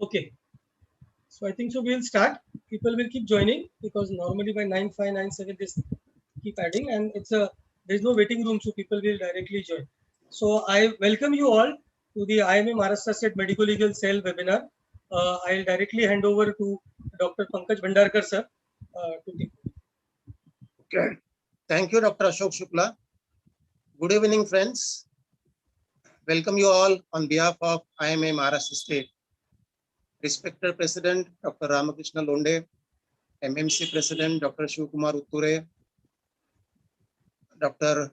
Okay, so I think so we'll start. People will keep joining because normally by 9:05, 9:07 this keep adding, and there's no waiting room, so people will directly join. So I welcome you all to the IMA Maharashtra State Medical Legal Cell webinar. I'll directly hand over to Dr. Pankaj Bhandarkar sir to take. Okay. Thank you, Dr. Ashok Shukla. Good evening, friends. Welcome you all on behalf of IMA Maharashtra State. Respected President Dr. Ramakrishna Londe, MMC President Dr. Shivkumar Utture, Dr.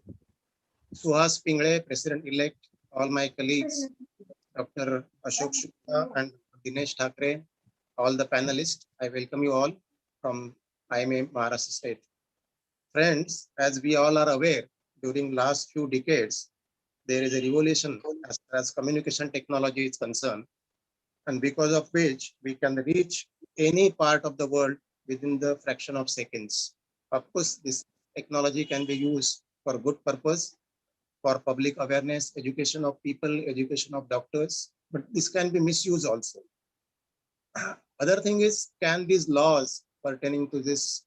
Suhas Pingle, President-elect, all my colleagues, Dr. Ashok Shukla and Dinesh Thakre, all the panelists, I welcome you all from IMA Maharashtra State. Friends, as we all are aware, during last few decades, there is a revolution as far as communication technology is concerned, and because of which we can reach any part of the world within the fraction of seconds. Of course, this technology can be used for good purpose, for public awareness, education of people, education of doctors, but this can be misused also. Other thing is, can these laws pertaining to this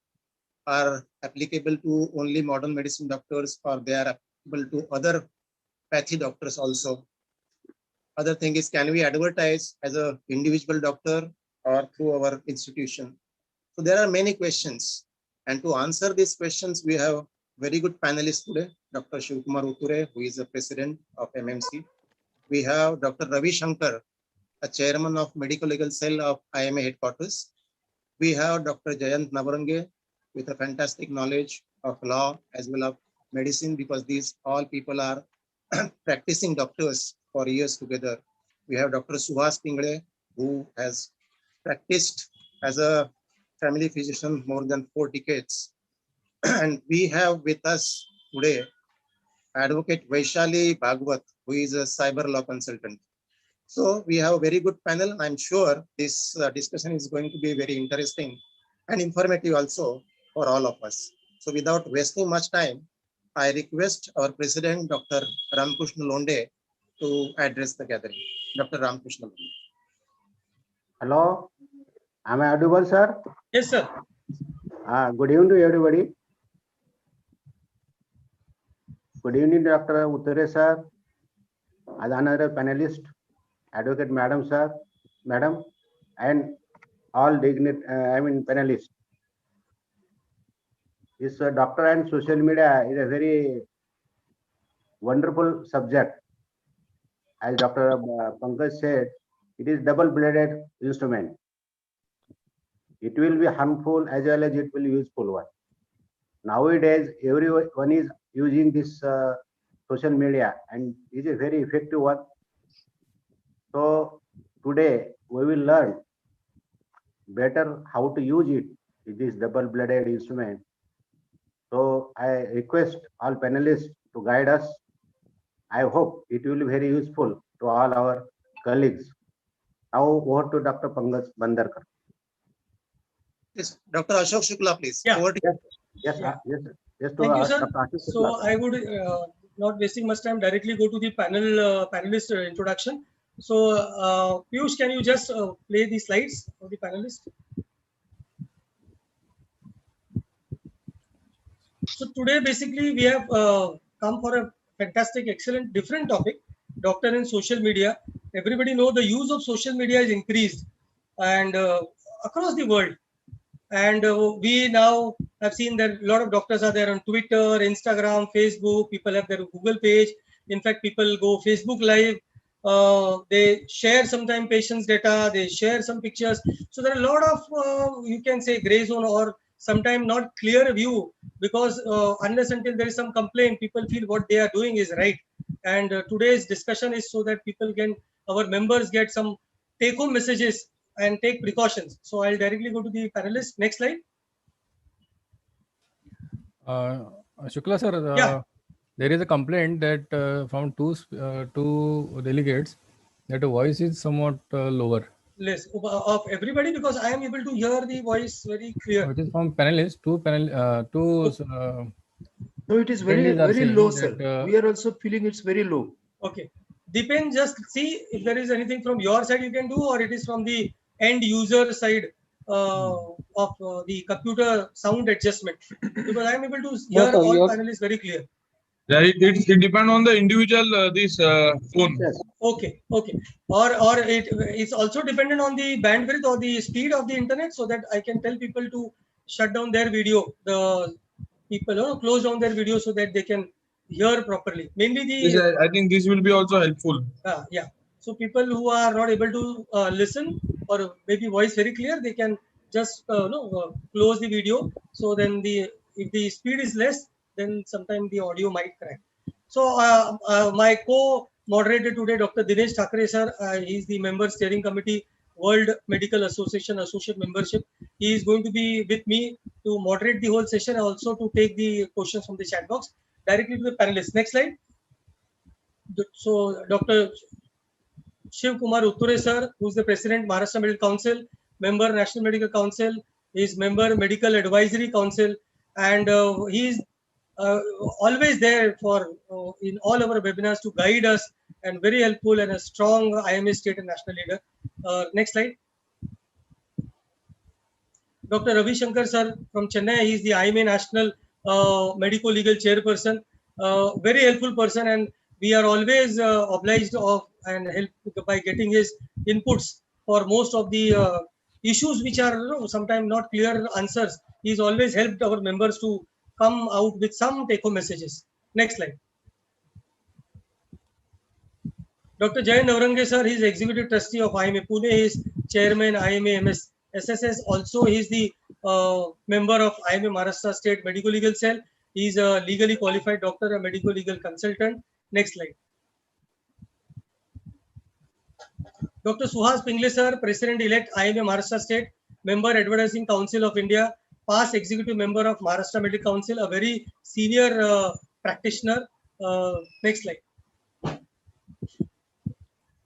are applicable to only modern medicine doctors, or they are applicable to other pathy doctors also? Other thing is, can we advertise as an individual doctor or through our institution? So there are many questions, and to answer these questions, we have very good panelists today. Dr. Shivkumar Utture, who is the president of MMC. We have Dr. Ravi Shankar, a chairman of Medical Legal Cell of IMA headquarters. We have Dr. Jayant Navarange with a fantastic knowledge of law as well as medicine, because these all people are practicing doctors for years together. We have Dr. Suhas Pingle, who has practiced as a family physician more than 4 decades. And we have with us today Advocate Vaishali Bhagwat, who is a cyber law consultant. So we have a very good panel. I'm sure this discussion is going to be very interesting and informative also for all of us. So without wasting much time, I request our president, Dr. Ramakrishna Londe, to address the gathering. Dr. Ramakrishna Londe. Hello, am I audible, sir? Yes, sir. Good evening to everybody. Good evening, Dr. Utture, sir, as another panelist, Advocate Madam, sir, Madam, and all panelists. This doctor and social media is a very wonderful subject. As Dr. Pankaj said, it is double-bladed instrument. It will be harmful as well as it will be useful one. Nowadays, everyone is using this social media, and it is a very effective one. So today we will learn better how to use it. It is double-bladed instrument. So I request all panelists to guide us. I hope it will be very useful to all our colleagues. Now over to Dr. Pankaj Bhandarkar. Yes, Dr. Ashok Shukla, please. Yeah. Over to you. Yes, Yeah. yes. Thank you, sir. Dr. Ashok So Shukla. I would not wasting much time, directly go to the panelist introduction. So Piyush, can you just play the slides of the panelist? So today basically we have come for a fantastic, excellent, different topic, doctor and social media. Everybody know the use of social media is increased and across the world. And we now have seen that a lot of doctors are there on Twitter, Instagram, Facebook. People have their Google page. In fact, people go Facebook Live. They share sometimes patients' data. They share some pictures. So there are a lot of, you can say, gray zone or sometimes not clear view, because unless until there is some complaint, people feel what they are doing is right. And today's discussion is so that our members get some take-home messages and take precautions. So I'll directly go to the panelists. Next slide. Shukla sir, Yeah. there is a complaint that from two delegates that the voice is somewhat lower. Less of everybody, because I am able to hear the voice very clear. It is from panelists. No, it is very low, sir. We are also feeling it's very low. Okay. depends, just see if there is anything from your side you can do, or it is from the end user side of the computer sound adjustment, because I am able to hear all panelists very clear. Yeah, it depends on the individual this phone. Yes. Okay, okay. Or it's also dependent on the bandwidth or the speed of the internet, so that I can tell people to shut down their video. The people, close down their video so that they can hear properly. Mainly This, the I think this will be also helpful. yeah. So people who are not able to listen or maybe voice very clear, they can just close the video. So then if the speed is less, then sometimes the audio might crack. So my co-moderator today, Dr. Dinesh Thakre sir, he is the member steering committee, World Medical Association associate membership. He is going to be with me to moderate the whole session, and also to take the questions from the chat box directly to the panelists. Next slide. So Dr. Shiv Kumar Utture sir, who is the president Maharashtra Medical Council, member National Medical Council, is member Medical Advisory Council, and he is always there for in all our webinars to guide us, and very helpful and a strong IMA state and national leader. Next slide. Dr. Ravi Shankar sir from Chennai, he is the IMA National Medical Legal Chairperson. Very helpful person, and we are always obliged of and helped by getting his inputs for most of the issues which are sometimes not clear answers. He's always helped our members to come out with some take-home messages. Next slide. Dr. Jay Navrange sir, he is executive trustee of IMA Pune. He is chairman IMA MS SSS. Also, he is the member of IMA Maharashtra State Medical Legal Cell. He is a legally qualified doctor, a medical legal consultant. Next slide. Dr. Suhas Pingle sir, President-elect IMA Maharashtra State, Member Advertising Council of India, past Executive Member of Maharashtra Medical Council, a very senior practitioner. Next slide.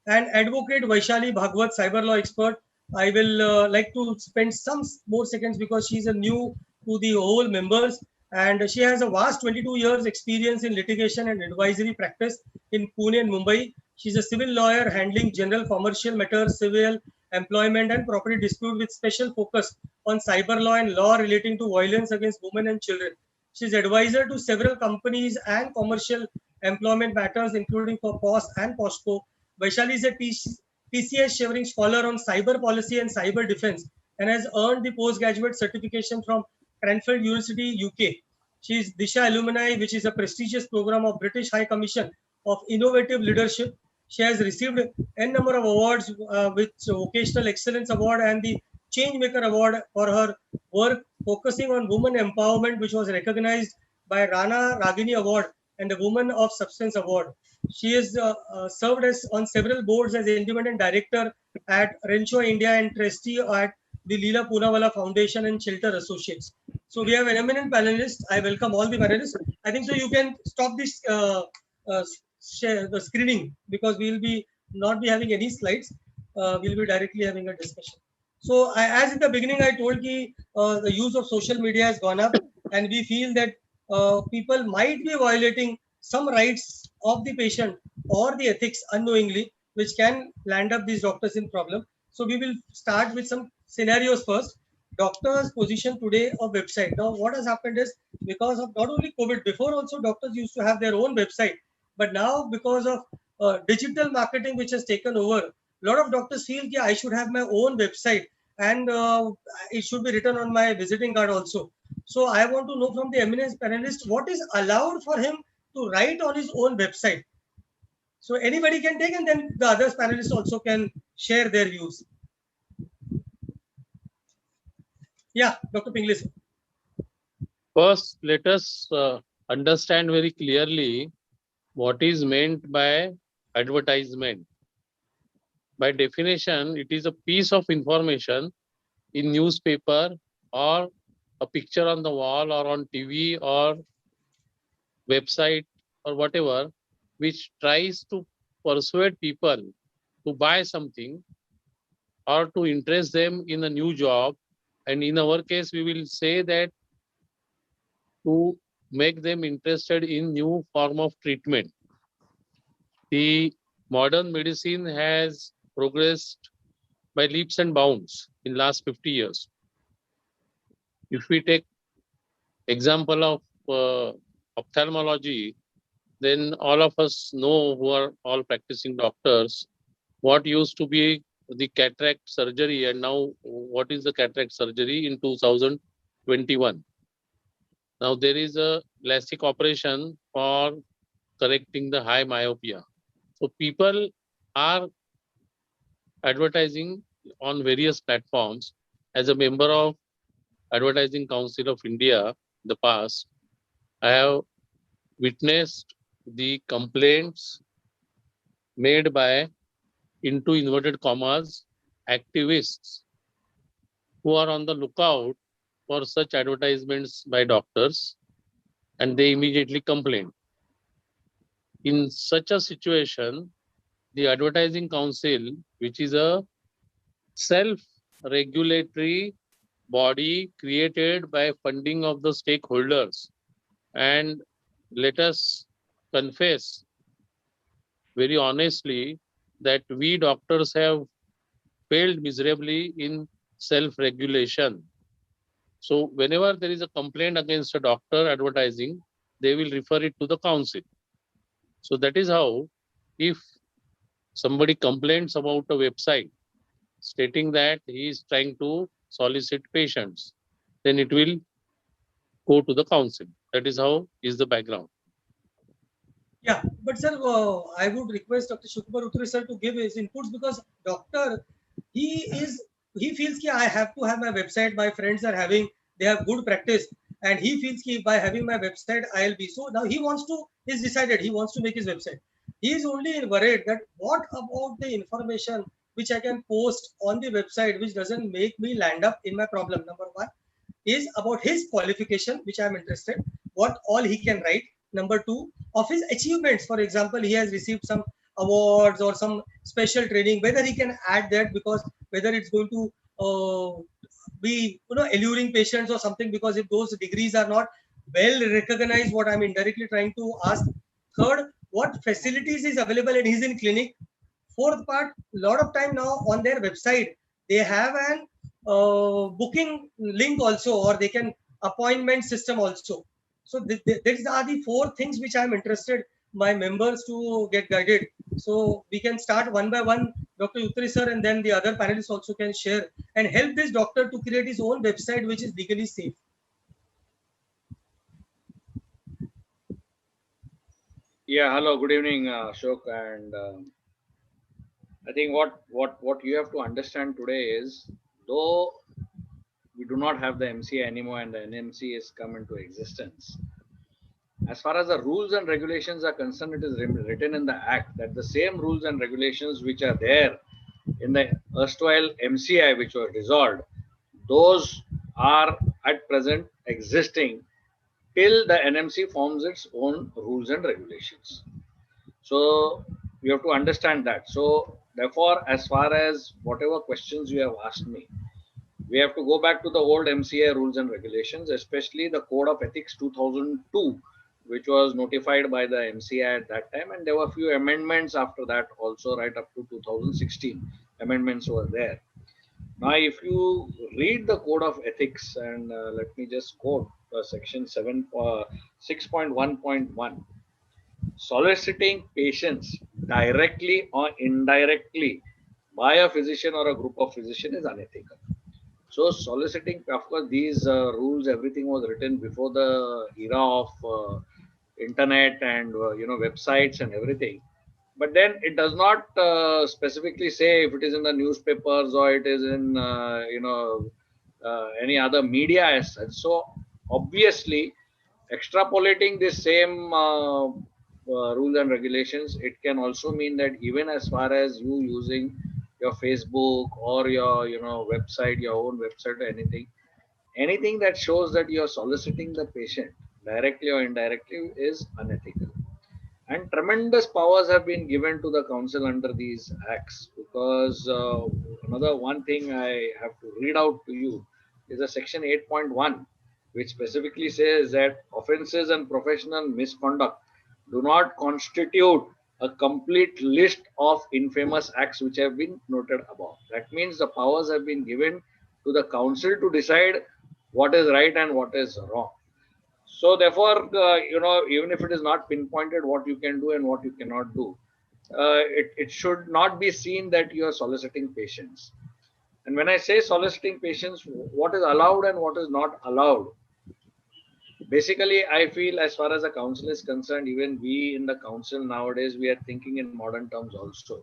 And Advocate Vaishali Bhagwat, cyber law expert. I will like to spend some more seconds because she's a new to the whole members, and she has a vast 22 years experience in litigation and advisory practice in Pune and Mumbai. She's a civil lawyer handling general commercial matters, civil, employment and property dispute with special focus on cyber law and law relating to violence against women and children. She's advisor to several companies and commercial employment matters, including for POS and POSCO. Vaishali is a TCS Shevering Scholar on Cyber Policy and Cyber Defense, and has earned the postgraduate certification from Cranfield University, UK. She is Disha Alumni, which is a prestigious program of British High Commission of Innovative Leadership. She has received n number of awards, with Vocational Excellence Award and the Changemaker Award for her work focusing on women empowerment, which was recognized by Rana Ragini Award and the Woman of Substance Award. She has served as on several boards as independent director at Renshaw India and trustee at the Leela Poonawalla Foundation and Shelter Associates. So we have an eminent panelist. I welcome all the panelists. I think so you can stop this share the screening, because we will be not be having any slides. We'll be directly having a discussion. So as in the beginning, I told you the use of social media has gone up, and we feel that people might be violating some rights of the patient or the ethics unknowingly, which can land up these doctors in problem. So we will start with some scenarios first. Doctors' position today of website. Now, what has happened is, because of not only COVID, before also doctors used to have their own website, but now because of digital marketing which has taken over, a lot of doctors feel that I should have my own website, and it should be written on my visiting card also. So I want to know from the eminent panelist, what is allowed for him to write on his own website. So anybody can take, and then the other panelists also can share their views. Yeah, Dr. Pingle. First, let us understand very clearly what is meant by advertisement. By definition, it is a piece of information in newspaper or a picture on the wall or on TV or website or whatever, which tries to persuade people to buy something or to interest them in a new job. And in our case, we will say that to make them interested in new form of treatment. The modern medicine has progressed by leaps and bounds in last 50 years. If we take example of ophthalmology, then all of us know, who are all practicing doctors, what used to be the cataract surgery and now what is the cataract surgery in 2021. Now there is a LASIK operation for correcting the high myopia. So people are advertising on various platforms. As a member of Advertising Council of India in the past, I have witnessed the complaints made by, into inverted commas, activists who are on the lookout for such advertisements by doctors, and they immediately complain. In such a situation, the Advertising Council, which is a self-regulatory body created by funding of the stakeholders, and let us confess very honestly that we doctors have failed miserably in self-regulation. So whenever there is a complaint against a doctor advertising, they will refer it to the council. So that is how, if somebody complains about a website stating that he is trying to solicit patients, then it will go to the council. That is how is the background. Yeah, but sir, I would request Dr. Shukbar Uttri sir to give his inputs, because doctor, he feels that I have to have my website. My friends are having, they have good practice, and he feels that by having my website, I'll be. So now he wants to. He's decided he wants to make his website. He is only worried that what about the information which I can post on the website, which doesn't make me land up in my problem. Number one is about his qualification, which I'm interested, what all he can write. Number two, of his achievements. For example, he has received some awards or some special training, whether he can add that, because whether it's going to be alluring patients or something, because if those degrees are not well recognized, what I'm indirectly trying to ask. Third, what facilities is available and he's in clinic. Fourth part, a lot of time now on their website, they have an booking link also, or they can appointment system also. So these are the four things which I'm interested my members to get guided. So we can start one by one, Dr. Uttri sir, and then the other panelists also can share and help this doctor to create his own website which is legally safe. Yeah, hello, good evening, Ashok. And I think what you have to understand today is, though we do not have the MCA anymore and the NMC has come into existence, as far as the rules and regulations are concerned, it is written in the Act that the same rules and regulations which are there in the erstwhile MCI, which were dissolved, those are at present existing till the NMC forms its own rules and regulations. So you have to understand that. So therefore, as far as whatever questions you have asked me, we have to go back to the old MCA rules and regulations, especially the Code of Ethics 2002, which was notified by the MCA at that time. And there were a few amendments after that also, right up to 2016. Amendments were there. Now, if you read the Code of Ethics, and let me just quote section 6.1.1, soliciting patients directly or indirectly by a physician or a group of physicians is unethical. So soliciting, of course, these rules, everything was written before the era of internet and websites and everything. But then it does not specifically say if it is in the newspapers or it is in any other media as such. So obviously, extrapolating this same rules and regulations, it can also mean that even as far as you using your Facebook or your website, your own website or anything that shows that you are soliciting the patient directly or indirectly is unethical. And tremendous powers have been given to the council under these acts, because another one thing I have to read out to you is a section 8.1, which specifically says that offences and professional misconduct do not constitute a complete list of infamous acts which have been noted above. That means the powers have been given to the council to decide what is right and what is wrong. So therefore, even if it is not pinpointed what you can do and what you cannot do, it should not be seen that you are soliciting patients. And when I say soliciting patients, what is allowed and what is not allowed, basically, I feel as far as the council is concerned, even we in the council nowadays, we are thinking in modern terms also.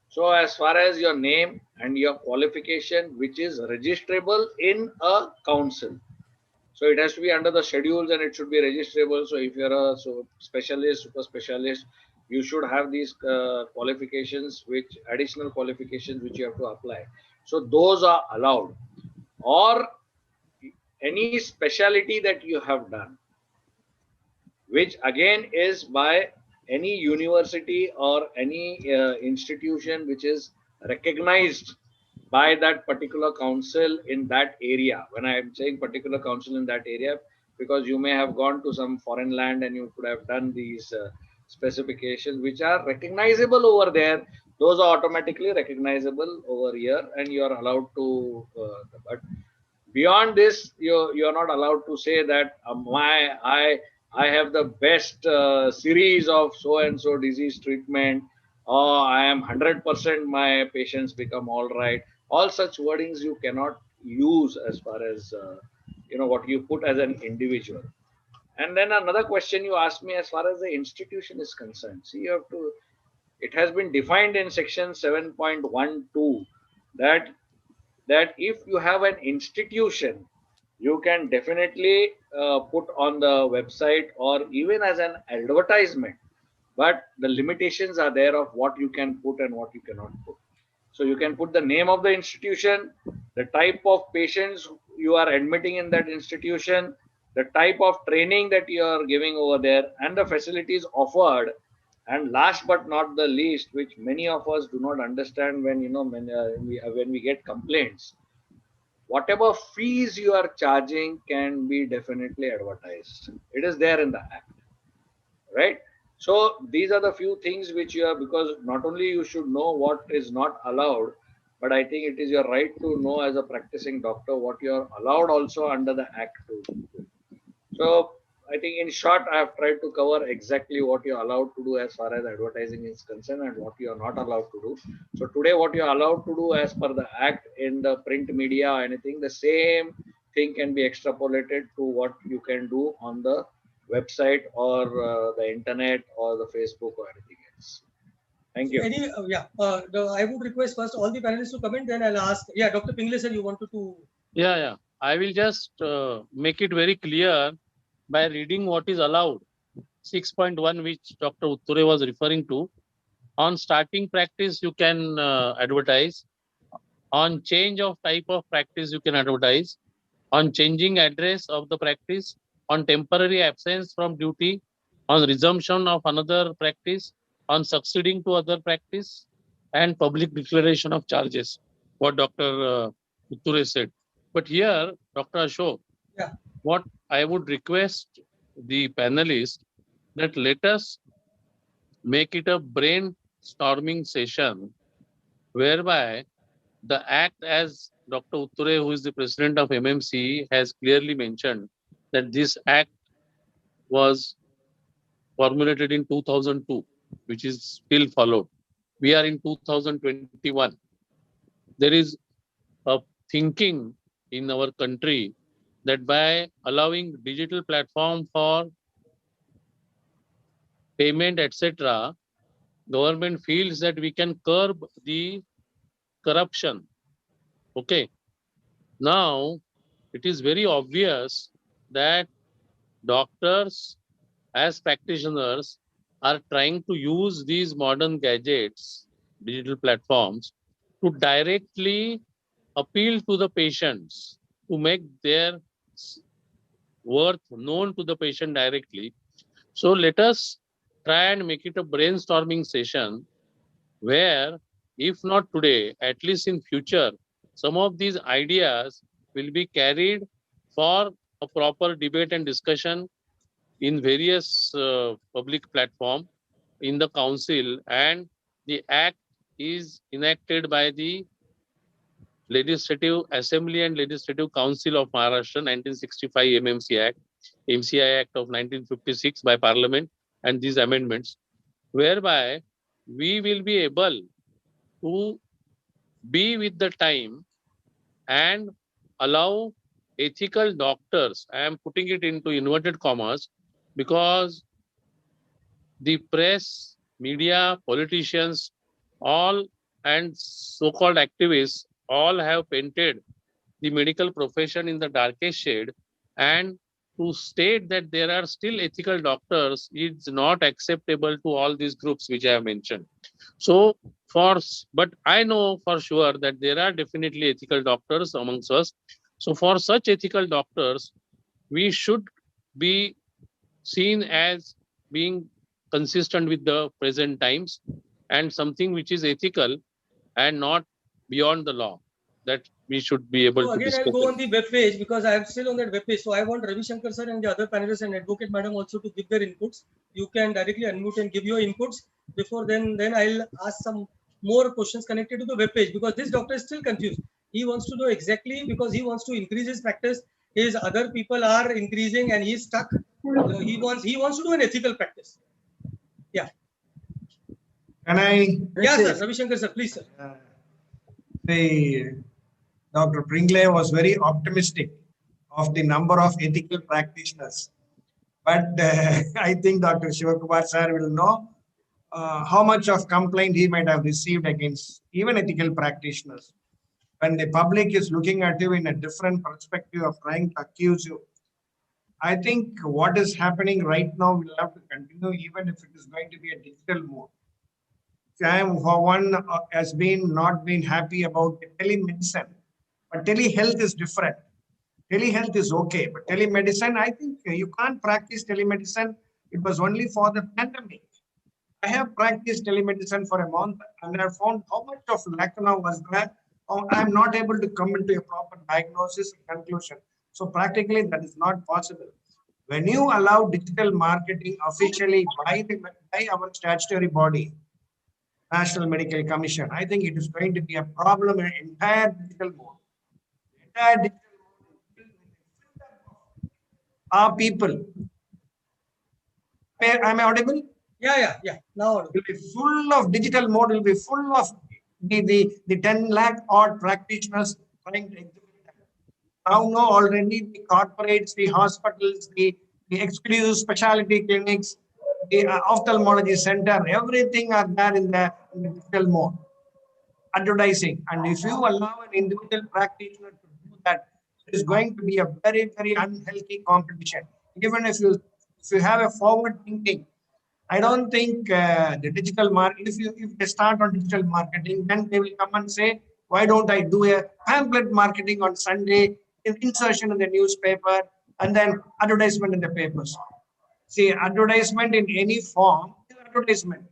So as far as your name and your qualification, which is registrable in a council. So it has to be under the schedules and it should be registrable. So if you're a specialist, super specialist, you should have these qualifications, which additional qualifications which you have to apply. So those are allowed. Or any specialty that you have done, which again is by any university or any institution which is recognized by that particular council in that area. When I am saying particular council in that area, because you may have gone to some foreign land and you could have done these specifications which are recognizable over there. Those are automatically recognizable over here, and you are allowed to. But beyond this, you are not allowed to say that I have the best series of so and so disease treatment, or I am 100% my patients become all right. All such wordings you cannot use as far as what you put as an individual. And then another question you asked me as far as the institution is concerned. See, you have to. It has been defined in section 7.12 that if you have an institution, you can definitely put on the website or even as an advertisement, but the limitations are there of what you can put and what you cannot put. So you can put the name of the institution, the type of patients you are admitting in that institution, the type of training that you are giving over there, and the facilities offered. And last but not the least, which many of us do not understand when when we get complaints, whatever fees you are charging can be definitely advertised. It is there in the act, right? So these are the few things which you are, because not only you should know what is not allowed, but I think it is your right to know as a practicing doctor what you are allowed also under the act to do. So I think in short, I have tried to cover exactly what you're allowed to do as far as advertising is concerned and what you are not allowed to do. So today, what you're allowed to do as per the act in the print media or anything, the same thing can be extrapolated to what you can do on the website or the internet or the Facebook or anything else. Thank you. I would request first all the panelists to comment, then I'll ask. Yeah, Dr. Pingle sir, you wanted to. Yeah. I will just make it very clear by reading what is allowed. 6.1, which Dr. Utture was referring to. On starting practice, you can advertise. On change of type of practice, you can advertise. On changing address of the practice, on temporary absence from duty, on resumption of another practice, on succeeding to other practice, and public declaration of charges, what Dr. Utture said. But here, Dr. Ashok, Yeah. what I would request the panelists that let us make it a brainstorming session whereby the act, as Dr. Utture, who is the president of MMC, has clearly mentioned that this act was formulated in 2002, which is still followed. We are in 2021. There is a thinking in our country that by allowing digital platform for payment, etc., government feels that we can curb the corruption. Okay. Now, it is very obvious that doctors as practitioners are trying to use these modern gadgets, digital platforms, to directly appeal to the patients, to make their worth known to the patient directly. So let us try and make it a brainstorming session where, if not today, at least in future, some of these ideas will be carried for a proper debate and discussion in various public platform, in the council, and the act is enacted by the Legislative Assembly and Legislative Council of Maharashtra, 1965 MMC Act, MCI Act of 1956 by Parliament, and these amendments, whereby we will be able to be with the time and allow ethical doctors. I am putting it into inverted commas because the press, media, politicians, all and so-called activists all have painted the medical profession in the darkest shade, and to state that there are still ethical doctors is not acceptable to all these groups which I have mentioned. So but I know for sure that there are definitely ethical doctors amongst us. So for such ethical doctors, we should be seen as being consistent with the present times and something which is ethical and not beyond the law, that we should be able So to again, I'll discuss go it. on the web page because I am still on that web page. So I want Ravi Shankar sir and the other panelists and advocate madam also to give their inputs. You can directly unmute and give your inputs. Before then I'll ask some more questions connected to the web page because this doctor is still confused. He wants to know exactly because he wants to increase his practice. His other people are increasing and he's stuck. He wants to do an ethical practice. Yeah. Can I? Yeah, sir. Ravi Shankar sir, please, sir. Dr. Pringle was very optimistic of the number of ethical practitioners. But I think Dr. Shivakumar sir will know how much of complaint he might have received against even ethical practitioners. When the public is looking at you in a different perspective of trying to accuse you, I think what is happening right now will have to continue even if it is going to be a digital mode. I am for one has been not been happy about the telemedicine, but telehealth is different. Telehealth is okay, but telemedicine, I think you can't practice telemedicine. It was only for the pandemic. I have practiced telemedicine for a month and I found how much of lacuna was there. I'm not able to come into a proper diagnosis and conclusion. So practically that is not possible. When you allow digital marketing officially by our statutory body, National Medical Commission, I think it is going to be a problem in entire digital mode. Entire digital mode. Our people. Am I audible? Yeah. Now Will be full of digital mode, will be full of the 10 lakh odd practitioners trying to exhibit them. Now know already the corporates, the hospitals, the exclusive specialty clinics, the ophthalmology center, everything are there in the digital mode. Advertising. And if you allow an individual practitioner to do that, it is going to be a very, very unhealthy competition. Even if you have a forward thinking, I don't think the digital market, if they start on digital marketing, then they will come and say, why don't I do a pamphlet marketing on Sunday, insertion in the newspaper, and then advertisement in the papers. See, advertisement in any form is advertisement.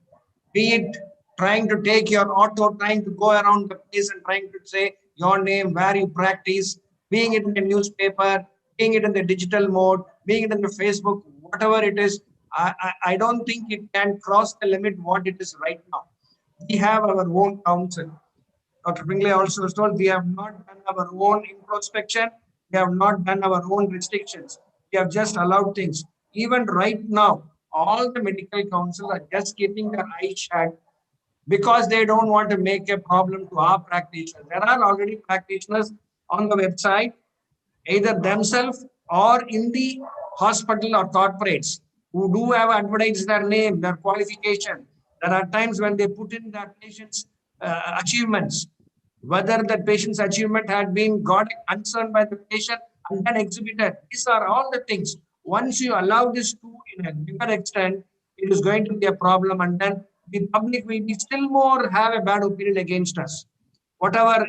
Be it trying to take your auto, trying to go around the place and trying to say your name, where you practice, being it in the newspaper, being it in the digital mode, being it in the Facebook, whatever it is, I don't think it can cross the limit what it is right now. We have our own council. Dr. Pringle also was told we have not done our own introspection. We have not done our own restrictions. We have just allowed things. Even right now, all the medical council are just keeping their eyes shut because they don't want to make a problem to our practitioners. There are already practitioners on the website, either themselves or in the hospital or corporates, who do have advertised their name, their qualification. There are times when they put in their patient's achievements, whether the patient's achievement had been got concerned by the patient and then exhibited. These are all the things. Once you allow this to in a bigger extent, it is going to be a problem, and then the public will be still more have a bad opinion against us. Whatever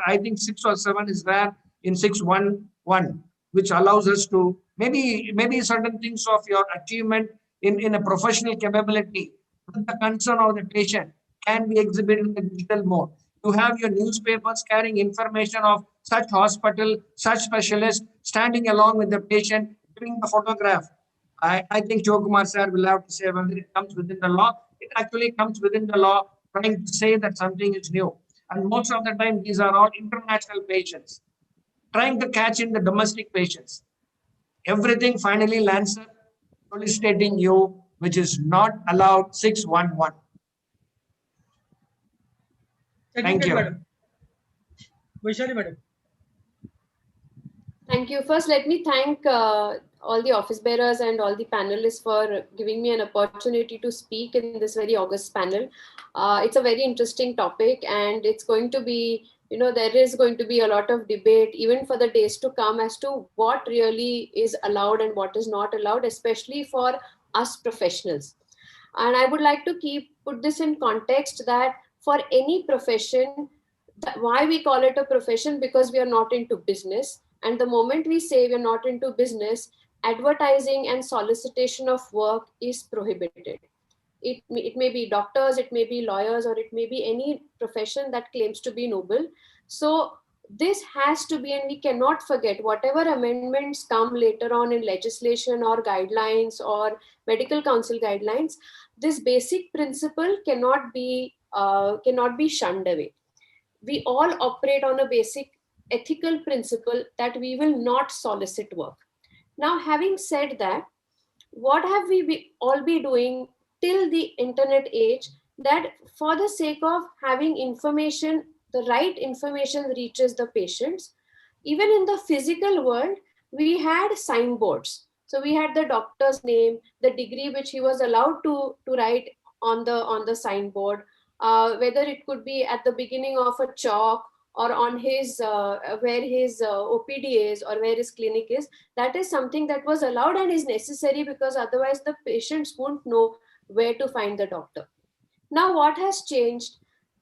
I think 6 or 7 is there in 611, which allows us to maybe certain things of your achievement in a professional capability with the concern of the patient can be exhibited in the digital mode. You have your newspapers carrying information of such hospital, such specialist, standing along with the patient, giving the photograph. I think Jokumar sir will have to say whether it comes within the law. It actually comes within the law, trying to say that something is new. And most of the time, these are all international patients, trying to catch in the domestic patients. Everything finally lands up soliciting you, which is not allowed 611. Thank Second, you. madam. Vaishali, madam. Thank you. First, let me thank all the office bearers and all the panelists for giving me an opportunity to speak in this very august panel. It's a very interesting topic, and it's going to be, there is going to be a lot of debate even for the days to come as to what really is allowed and what is not allowed, especially for us professionals. And I would like to put this in context that for any profession, why we call it a profession, because we are not into business. And the moment we say we're not into business, advertising and solicitation of work is prohibited. It may be doctors, it may be lawyers, or it may be any profession that claims to be noble. So this has to be, and we cannot forget whatever amendments come later on in legislation or guidelines or medical council guidelines, this basic principle cannot be shunned away. We all operate on a basic ethical principle that we will not solicit work. Now, having said that, what have we all be doing till the internet age, that for the sake of having information, the right information reaches the patients? Even in the physical world, we had signboards. So we had the doctor's name, the degree which he was allowed to write on the signboard, whether it could be at the beginning of a chalk or on his where his OPD is or where his clinic is. That is something that was allowed and is necessary, because otherwise the patients won't know where to find the doctor. Now, what has changed?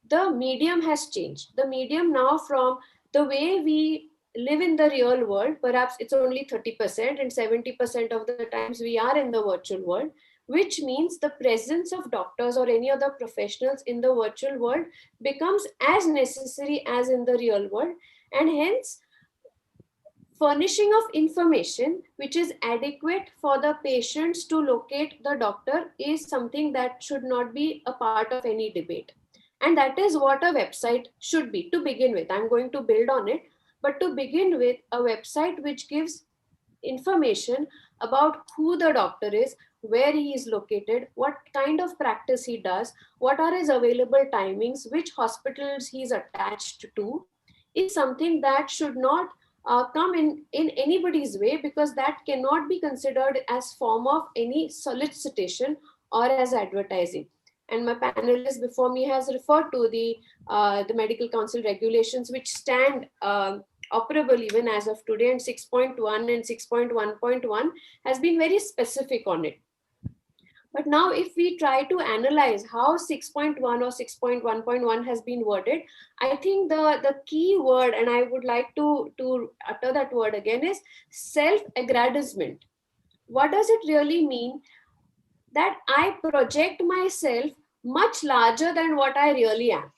The medium has changed. The medium now, from the way we live in the real world, perhaps it's only 30% and 70% of the times we are in the virtual world, which means the presence of doctors or any other professionals in the virtual world becomes as necessary as in the real world. And hence, furnishing of information which is adequate for the patients to locate the doctor is something that should not be a part of any debate. And that is what a website should be to begin with. I'm going to build on it, but to begin with, a website which gives information about who the doctor is, where he is located, what kind of practice he does, what are his available timings, which hospitals he's attached to, is something that should not come in anybody's way, because that cannot be considered as form of any solicitation or as advertising. And my panelist before me has referred to the Medical Council regulations, which stand operable even as of today, and 6.1 and 6.1.1 has been very specific on it. But now if we try to analyze how 6.1 or 6.1.1 has been worded, I think the key word, and I would like to utter that word again, is self-aggrandizement. What does it really mean? That I project myself much larger than what I really am.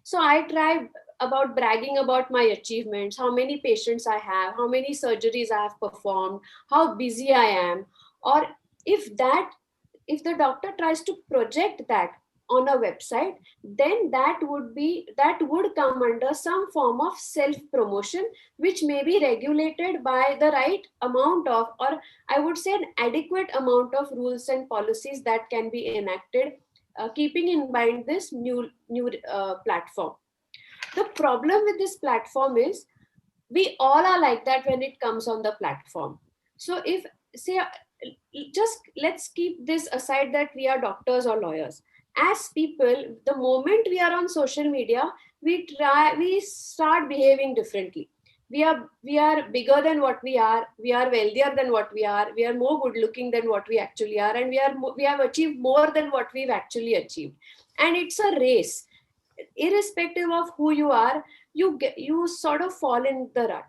So I try about bragging about my achievements, how many patients I have, how many surgeries I have performed, how busy I am. Or if the doctor tries to project that on a website, then that would come under some form of self-promotion, which may be regulated by the right amount of, or I would say an adequate amount of rules and policies that can be enacted, keeping in mind this new platform. The problem with this platform is we all are like that when it comes on the platform. So if, say, just let's keep this aside that we are doctors or lawyers. As people, the moment we are on social media, we start behaving differently. We are bigger than what we are wealthier than what we are more good looking than what we actually are, and we have achieved more than what we've actually achieved. And it's a race. Irrespective of who you are, you sort of fall in the rut.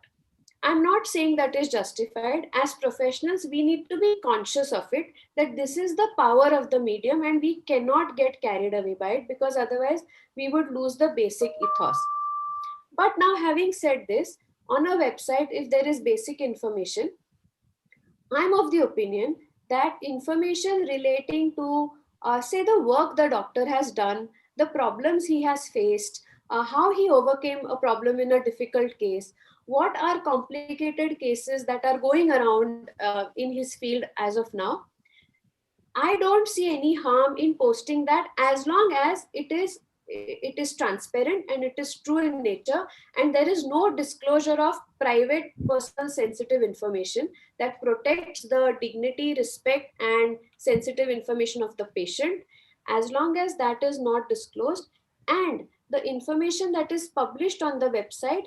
I'm not saying that is justified. As professionals, we need to be conscious of it, that this is the power of the medium and we cannot get carried away by it, because otherwise we would lose the basic ethos. But now, having said this, on a website, if there is basic information, I'm of the opinion that information relating to, say, the work the doctor has done, the problems he has faced, how he overcame a problem in a difficult case, what are complicated cases that are going around in his field as of now. I don't see any harm in posting that, as long as it is transparent and it is true in nature, and there is no disclosure of private, personal, sensitive information that protects the dignity, respect, and sensitive information of the patient. As long as that is not disclosed, and the information that is published on the website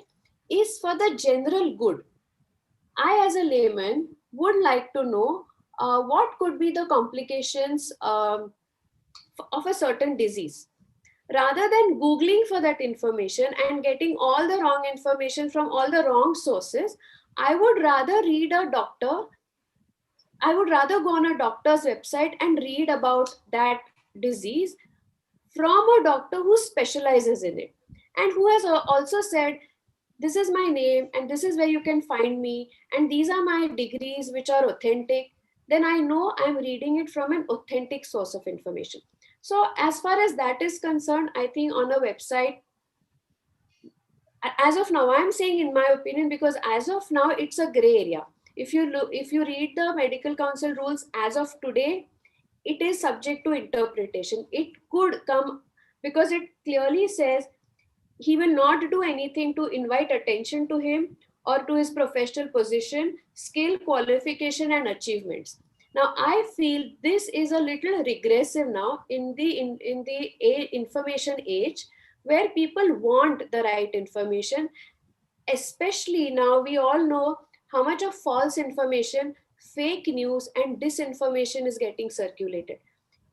is for the general good. I, as a layman, would like to know what could be the complications of a certain disease. Rather than Googling for that information and getting all the wrong information from all the wrong sources, I would rather read a doctor. I would rather go on a doctor's website and read about that disease from a doctor who specializes in it and who has also said, this is my name and this is where you can find me, and these are my degrees which are authentic. Then I know I'm reading it from an authentic source of information. So as far as that is concerned, I think on a website, as of now, I'm saying in my opinion, because as of now, it's a gray area. If you read the medical council rules as of today, it is subject to interpretation. It could come, because it clearly says he will not do anything to invite attention to him or to his professional position, skill, qualification, and achievements. Now, I feel this is a little regressive now in the information age, where people want the right information. Especially now, we all know how much of false information, fake news, and disinformation is getting circulated.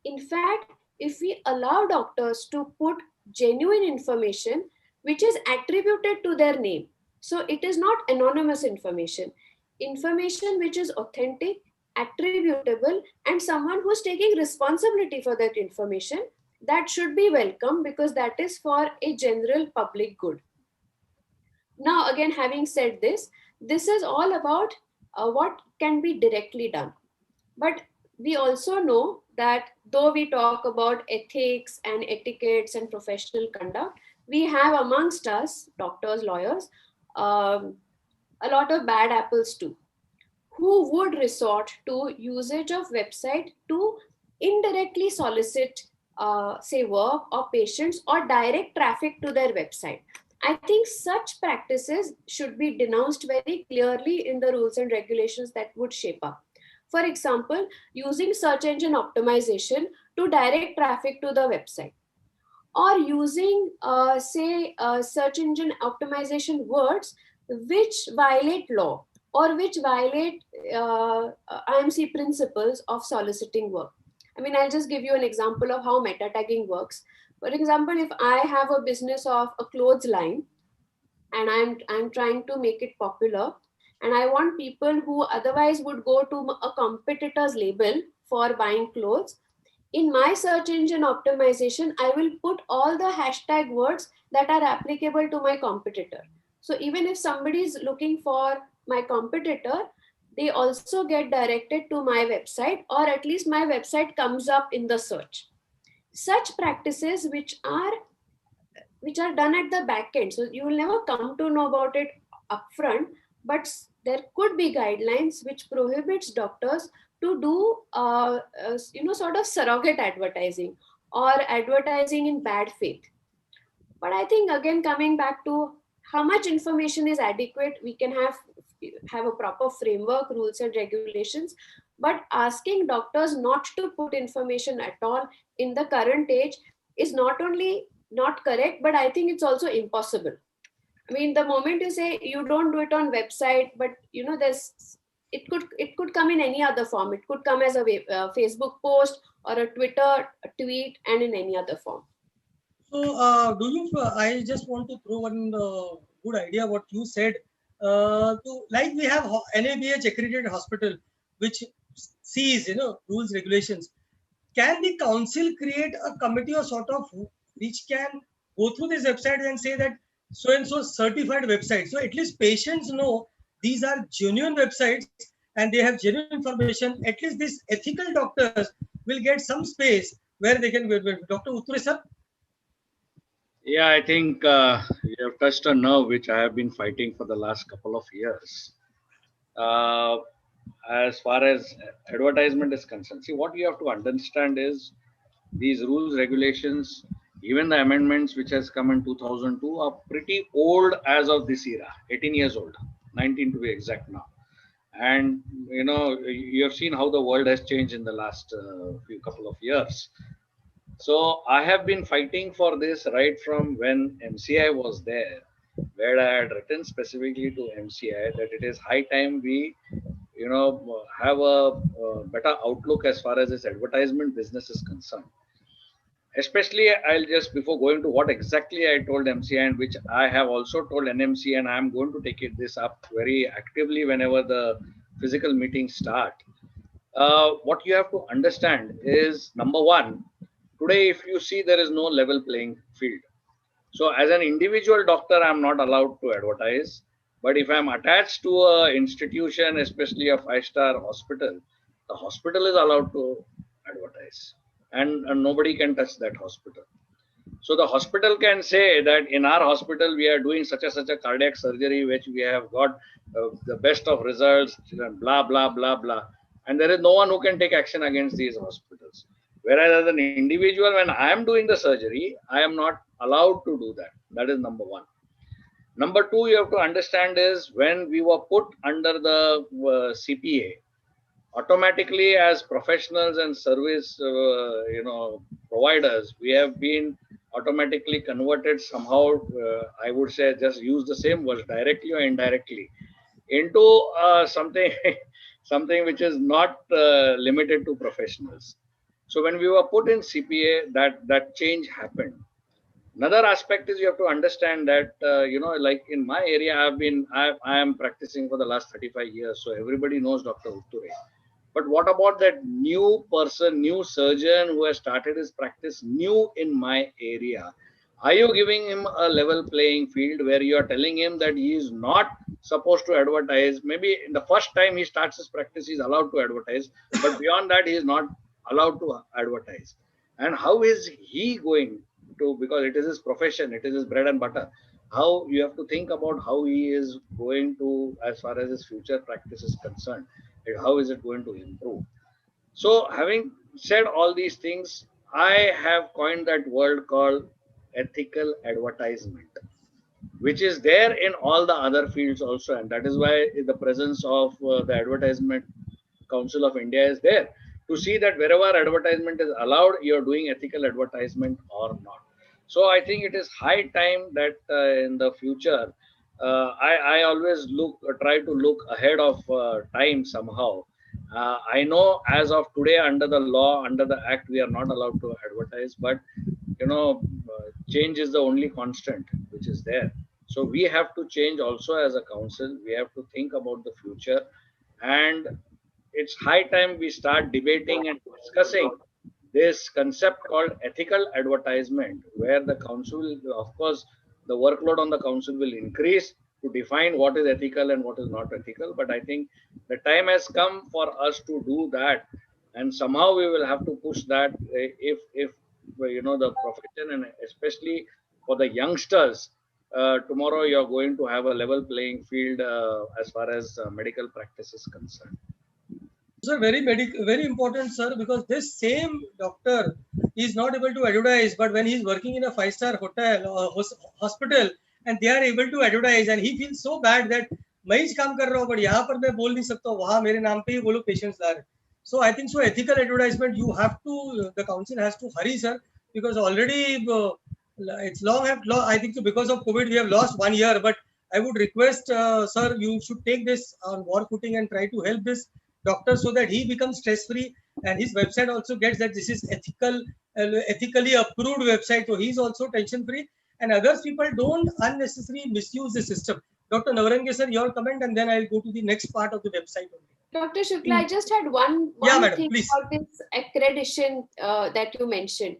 In fact, if we allow doctors to put genuine information which is attributed to their name, so it is not anonymous information which is authentic, attributable, and someone who's taking responsibility for that information, that should be welcome, because that is for a general public good. Now, again, having said this is all about what can be directly done. But we also know that though we talk about ethics and etiquettes and professional conduct, we have amongst us, doctors, lawyers, a lot of bad apples too, who would resort to usage of website to indirectly solicit, say, work or patients, or direct traffic to their website. I think such practices should be denounced very clearly in the rules and regulations that would shape up. For example, using search engine optimization to direct traffic to the website, or using, search engine optimization words which violate law or which violate IMC principles of soliciting work. I mean, I'll just give you an example of how meta tagging works. For example, if I have a business of a clothes line and I'm trying to make it popular, and I want people who otherwise would go to a competitor's label for buying clothes, in my search engine optimization, I will put all the hashtag words that are applicable to my competitor. So even if somebody is looking for my competitor, they also get directed to my website, or at least my website comes up in the search. Such practices which are done at the back end, so you will never come to know about it upfront, but there could be guidelines which prohibits doctors to do sort of surrogate advertising or advertising in bad faith. But I think, again, coming back to how much information is adequate, we can have a proper framework, rules and regulations, but asking doctors not to put information at all in the current age is not only not correct, but I think it's also impossible. I mean, the moment you say you don't do it on website, but it could come in any other form. It could come as a Facebook post or a Twitter tweet, and in any other form. So, I just want to throw one good idea what you said. Like we have NABH accredited hospital, which sees rules, regulations. Can the council create a committee or sort of which can go through this website and say that so and so certified website? So at least patients know these are genuine websites and they have genuine information, at least these ethical doctors will get some space where they can. Dr. Utture sir? Yeah, I think you have touched a nerve which I have been fighting for the last couple of years. As far as advertisement is concerned, see, what you have to understand is these rules, regulations, even the amendments which has come in 2002 are pretty old as of this era, 18 years old, 19 to be exact now. And you know, you have seen how the world has changed in the last few couple of years. So I have been fighting for this right from when MCI was there, where I had written specifically to MCI that it is high time we, you know, have a better outlook as far as this advertisement business is concerned. Especially, I'll just, before going to what exactly I told MCI and which I have also told NMC, and I'm going to take this up very actively whenever the physical meetings start. What you have to understand is, number one, today, if you see, there is no level playing field. So as an individual doctor, I'm not allowed to advertise. But if I'm attached to an institution, especially a 5-star hospital, the hospital is allowed to advertise. And nobody can touch that hospital. So the hospital can say that in our hospital, we are doing such a cardiac surgery, which we have got the best of results, blah, blah, blah, blah. And there is no one who can take action against these hospitals. Whereas as an individual, when I am doing the surgery, I am not allowed to do that. That is number one. Number two, you have to understand is when we were put under the CPA, automatically as professionals and service providers, we have been automatically converted somehow, I would say, just use the same words, directly or indirectly, into something which is not limited to professionals. So when we were put in CPA, that change happened. Another aspect is you have to understand that like in my area, I am practicing for the last 35 years, so everybody knows Dr. Utture. But what about that new person, new surgeon who has started his practice new in my area? Are you giving him a level playing field where you are telling him that he is not supposed to advertise? Maybe in the first time he starts his practice, he is allowed to advertise, but beyond that, he is not allowed to advertise. And how is he going to, because it is his profession, it is his bread and butter. How you have to think about how he is going to, as far as his future practice is concerned, how is it going to improve? So having said all these things, I have coined that word called ethical advertisement, which is there in all the other fields also. And that is why the presence of the Advertisement Council of India is there, to see that wherever advertisement is allowed, you're doing ethical advertisement or not. So I think it is high time that in the future, I always try to look ahead of time somehow. I know as of today, under the law, under the act, we are not allowed to advertise, but change is the only constant which is there. So we have to change also as a council. We have to think about the future, and it's high time we start debating and discussing this concept called ethical advertisement, where the council, of course, the workload on the council will increase to define what is ethical and what is not ethical. But I think the time has come for us to do that, and somehow we will have to push that if the profession, and especially for the youngsters, tomorrow you're going to have a level playing field as far as medical practice is concerned. Sir, very important, sir, because this same doctor is not able to advertise, but when he's working in a 5-star hotel or hospital, and they are able to advertise, and he feels so bad that मैं ही काम कर रहा हूँ, but यहाँ पर मैं बोल नहीं सकता, वहाँ मेरे नाम पे ही वो लोग patients ला रहे. So I think so ethical advertisement, the council has to hurry, sir, because already it's long. I think so because of COVID we have lost 1 year, but I would request, sir, you should take this on war footing and try to help this doctor so that he becomes stress free, and his website also gets that this is ethically approved website, so he's also tension free, and others people don't unnecessarily misuse the system. Dr. Navarange sir, your comment, and then I'll go to the next part of the website. Dr. Shukla, I just had one madam, thing please. about this accreditation that you mentioned.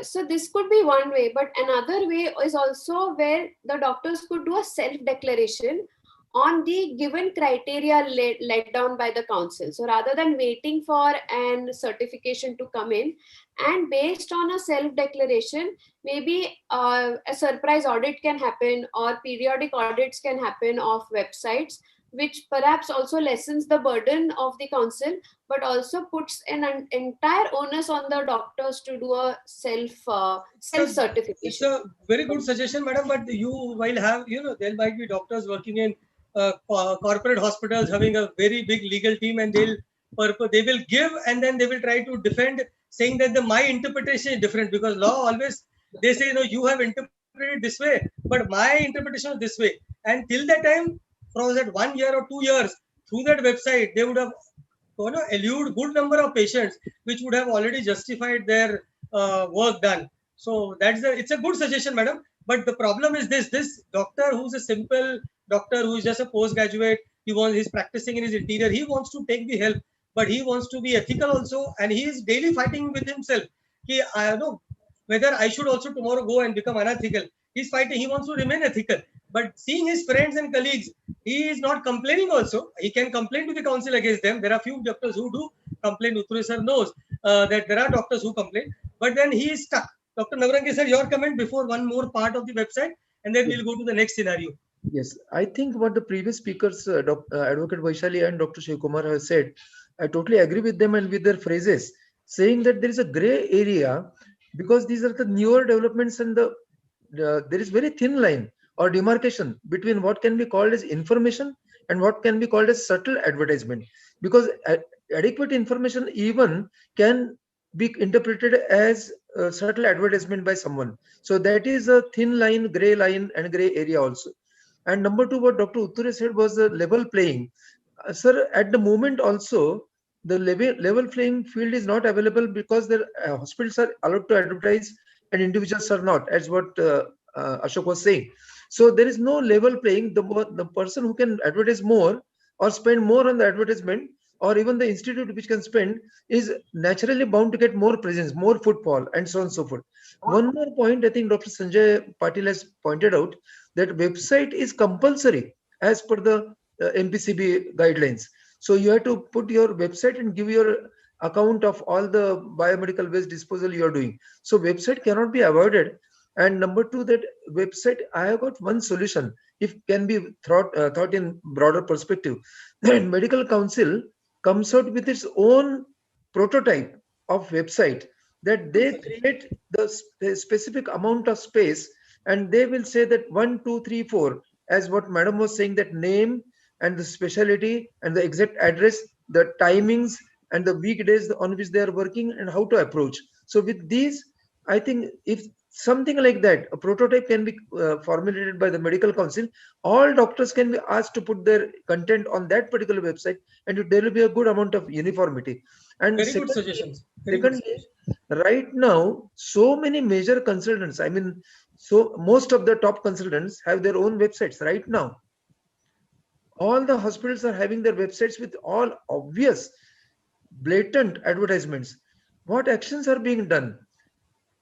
So this could be one way, but another way is also where the doctors could do a self-declaration on the given criteria laid down by the council. So rather than waiting for an certification to come in, and based on a self-declaration, maybe a surprise audit can happen, or periodic audits can happen of websites, which perhaps also lessens the burden of the council, but also puts an entire onus on the doctors to do a self-certification. It's a very good suggestion, madam. But you while have, there might be doctors working in corporate hospitals having a very big legal team, and they will give, and then they will try to defend, saying that my interpretation is different, because law always, they say, you have interpreted this way, but my interpretation is this way. And till that time, from that 1 year or 2 years, through that website, they would have elude good number of patients, which would have already justified their work done. So it's a good suggestion, madam. But the problem is this doctor who's a simple doctor, who is just a postgraduate, he's practicing in his interior, he wants to take the help, but he wants to be ethical also, and he is daily fighting with himself. I know whether I should also tomorrow go and become unethical. He's fighting, he wants to remain ethical. But seeing his friends and colleagues, he is not complaining also. He can complain to the council against them. There are few doctors who do complain. Utture sir knows that there are doctors who complain. But then he is stuck. Dr. Navarangi sir, your comment before one more part of the website, and then we'll go to the next scenario. Yes, I think what the previous speakers, Advocate Vaishali and Dr. Shivkumar have said, I totally agree with them and with their phrases, saying that there is a gray area, because these are the newer developments, and there is very thin line or demarcation between what can be called as information and what can be called as subtle advertisement, because adequate information even can be interpreted as subtle advertisement by someone. So that is a thin line, gray and gray area also. And number two, what Dr. Utture said was the level playing. Sir, at the moment also, the level playing field is not available, because the hospitals are allowed to advertise and individuals are not, as what Ashok was saying. So there is no level playing. The person who can advertise more or spend more on the advertisement, or even the institute which can spend, is naturally bound to get more presence, more footfall, and so on and so forth. One more point, I think Dr. Sanjay Patil has pointed out, that website is compulsory as per the MPCB guidelines. So you have to put your website and give your account of all the biomedical waste disposal you are doing. So website cannot be avoided. And number two, that website, I have got one solution, if can be thought in broader perspective. Medical Council comes out with its own prototype of website, that they create the specific amount of space, and they will say that 1, 2, 3, 4, as what madam was saying, that name and the specialty and the exact address, the timings and the weekdays on which they are working, and how to approach. So with these, I think if something like that, a prototype can be formulated by the Medical Council, all doctors can be asked to put their content on that particular website, and there will be a good amount of uniformity. And very good suggestions. Secondly, right now, so many major consultants, I mean, so most of the top consultants have their own websites right now. All the hospitals are having their websites with all obvious, blatant advertisements. What actions are being done?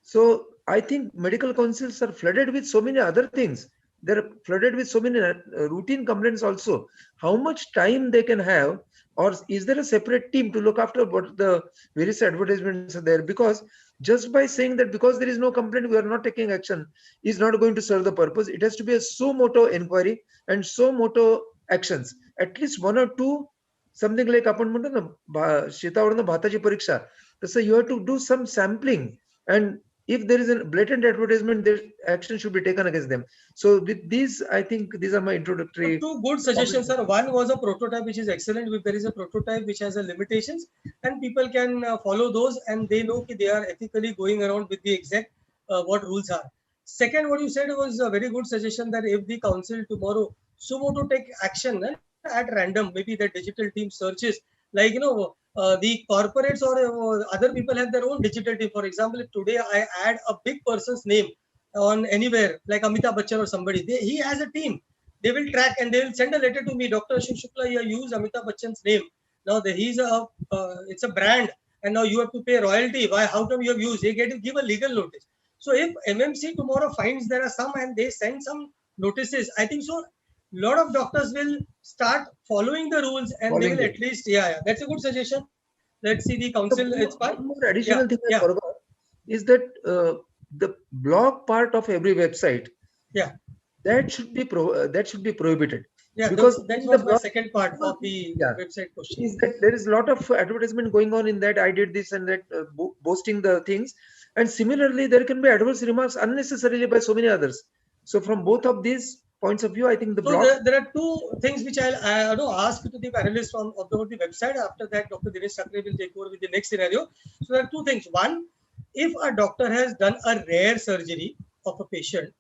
So I think medical councils are flooded with so many other things. They're flooded with so many routine complaints also. How much time they can have, or is there a separate team to look after what the various advertisements are there? Because just by saying that because there is no complaint, we are not taking action, is not going to serve the purpose. It has to be a suo moto inquiry and suo moto actions. At least 1 or 2, something like आपण म्हणतो ना शेतावरनं भाताची परीक्षा, तसं you have to do some sampling, and if there is a blatant advertisement, there action should be taken against them. So with these, I think these are my introductory. Two good suggestions, sir. One was a prototype, which is excellent. If there is a prototype which has a limitations, and people can follow those, and they know that they are ethically going around with the exact what rules are. Second, what you said was a very good suggestion, that if the council tomorrow suo moto take action at random, maybe the digital team searches, like the corporates or other people have their own digital team. For example, if today I add a big person's name on anywhere, like Amitabh Bachchan or somebody, he has a team. They will track and they will send a letter to me. Dr. Ashok Shukla, you use Amitabh Bachchan's name. Now it's a brand, and now you have to pay royalty. Why? How come you have used? They get to give a legal notice. So if MMC tomorrow finds there are some and they send some notices, I think so. lot of doctors will start following the rules and they will at least, that's a good suggestion. Let's see the council. It's fine. One more additional thing I yeah. forgot is that the blog part of every website, that should be prohibited. Yeah, because that was my second part of the website question. Is that there is a lot of advertisement going on in that I did this and that, boasting the things, and similarly there can be adverse remarks unnecessarily by so many others. So from both of these points of view, I think the blog. There are two things which I'll ask to the panelists on the website. After that, Dr. Dinesh Thakre will take over with the next scenario. So there are two things. One, if a doctor has done a rare surgery of a patient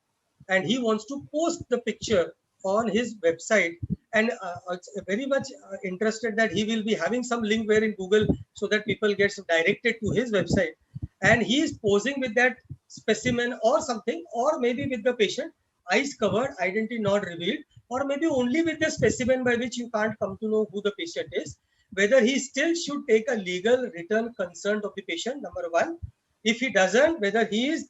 and he wants to post the picture on his website, and it's very much interested that he will be having some link where in Google so that people get directed to his website, and he is posing with that specimen or something, or maybe with the patient eyes covered, identity not revealed, or maybe only with the specimen by which you can't come to know who the patient is, whether he still should take a legal written consent of the patient, number one. If he doesn't, whether he is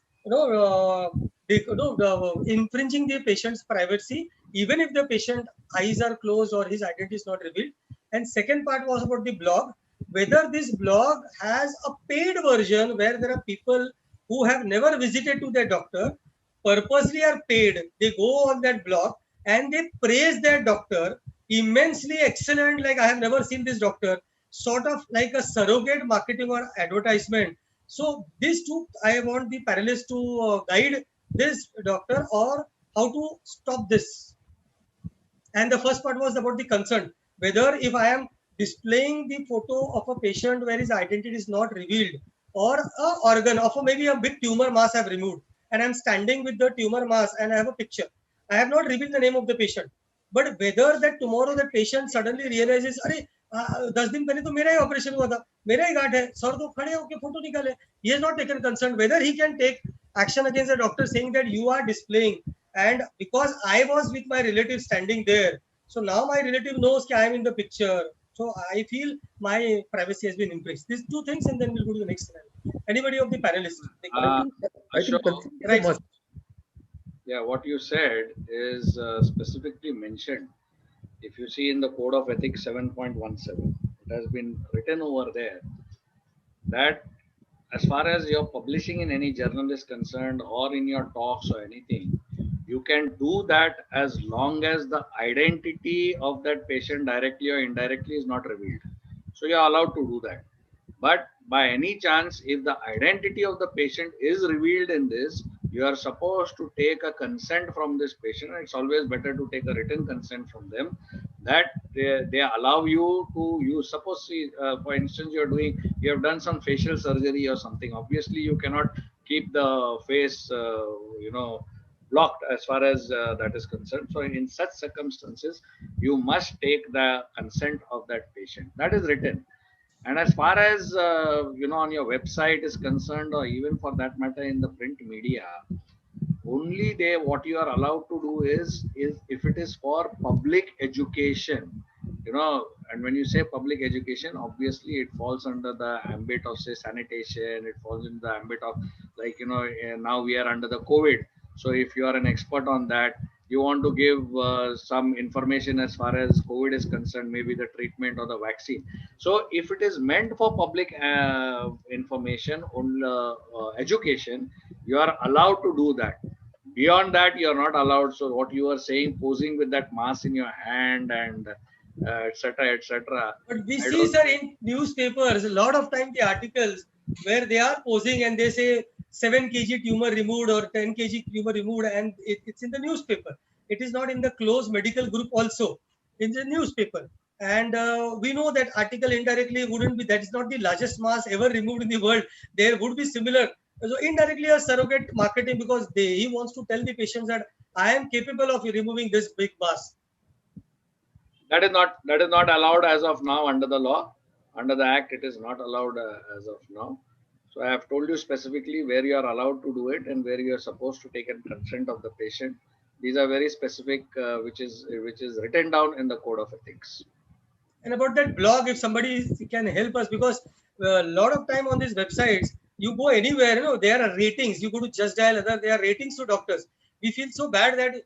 infringing the patient's privacy, even if the patient eyes are closed or his identity is not revealed. And second part was about the blog, whether this blog has a paid version where there are people who have never visited to their doctor, purposely are paid. They go on that blog and they praise their doctor, immensely excellent, like I have never seen this doctor, sort of like a surrogate marketing or advertisement. So these two, I want the panelists to guide this doctor or how to stop this. And the first part was about the consent, whether if I am displaying the photo of a patient where his identity is not revealed, or an organ of maybe a big tumor mass I have removed, and I'm standing with the tumor mass and I have a picture. I have not revealed the name of the patient, but whether that tomorrow the patient suddenly realizes, अरे 10 दिन पहले तो मेरा ही operation हुआ था, मेरा ही गांठ है, सर तो खड़े होके फोटो निकाले, he has not taken consent, whether he can take action against the doctor saying that you are displaying, and because I was with my relative standing there, so now my relative knows that I am in the picture, so I feel my privacy has been infringed. These two things, and then we'll go to the next scenario. Anybody of the panelists? Right. Yeah, what you said is specifically mentioned. If you see in the Code of Ethics 7.17, it has been written over there that as far as you're publishing in any journal is concerned, or in your talks or anything, you can do that as long as the identity of that patient directly or indirectly is not revealed. So you're allowed to do that. But by any chance, if the identity of the patient is revealed in this, you are supposed to take a consent from this patient. It's always better to take a written consent from them that they allow you to use. Suppose, for instance, you have done some facial surgery or something. Obviously, you cannot keep the face, blocked as far as that is concerned. So in such circumstances, you must take the consent of that patient. That is written. And as far as on your website is concerned, or even for that matter in the print media, only what you are allowed to do is if it is for public education, and when you say public education, obviously it falls under the ambit of, say, sanitation. It falls in the ambit of, like, now we are under the COVID. So if you are an expert on that, you want to give some information as far as COVID is concerned, maybe the treatment or the vaccine. So if it is meant for public information on education, you are allowed to do that. Beyond that, you are not allowed. So what you are saying, posing with that mask in your hand and etc., etc. But we see, sir, in newspapers, a lot of time the articles where they are posing and they say 7 kg tumor removed or 10 kg tumor removed, and it's in the newspaper. It is not in the closed medical group also. In the newspaper. And we know that article indirectly wouldn't be, that is not the largest mass ever removed in the world. There would be similar. So indirectly a surrogate marketing, because he wants to tell the patients that I am capable of removing this big mass. That is not allowed as of now under the law. Under the Act, it is not allowed as of now. So I have told you specifically where you are allowed to do it and where you are supposed to take a consent of the patient. These are very specific, which is written down in the Code of Ethics. And about that blog, if somebody can help us, because a lot of time on these websites, you go anywhere, there are ratings. You go to Just Dial, there are ratings to doctors. We feel so bad that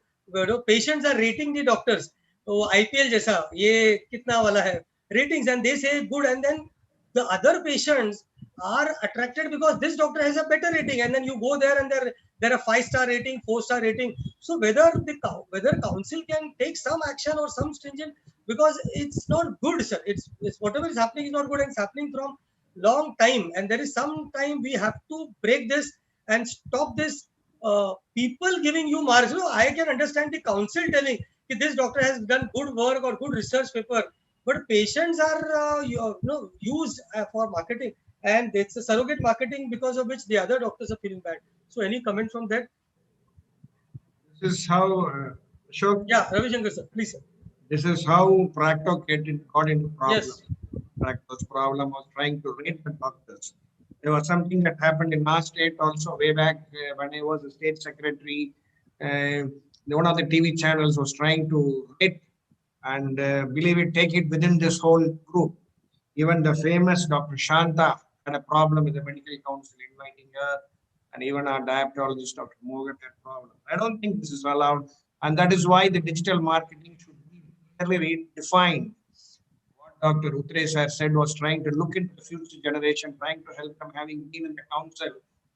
patients are rating the doctors. So IPL जैसा ये कितना वाला है ratings, and they say good, and then the other patients are attracted because this doctor has a better rating, and then you go there and there are 5-star rating, 4-star rating. So whether council can take some action or some stringent, because it's not good, sir. It's whatever is happening is not good, and it's happening from long time, and there is some time we have to break this and stop this. People giving you marks. You know, I can understand the council telling that this doctor has done good work or good research paper, but patients are used for marketing, and it's a surrogate marketing because of which the other doctors are feeling bad. So any comment from that? This is how Ashok, Yeah, Ravi Shankar sir, please sir. this is how Practo got into problem. Yes. Practo's problem was trying to rate the doctors. There was something that happened in our state also way back when I was a state secretary. One of the TV channels was trying to rate and believe it, take it within this whole group. Even the famous Dr. Shanta had a problem with the medical council inviting her, and even our diabetologist, Dr. Mogat, had a problem. I don't think this is allowed, and that is why the digital marketing should be clearly defined. What Dr. Uttre sir said was trying to look into the future generation, trying to help them, having been in the council,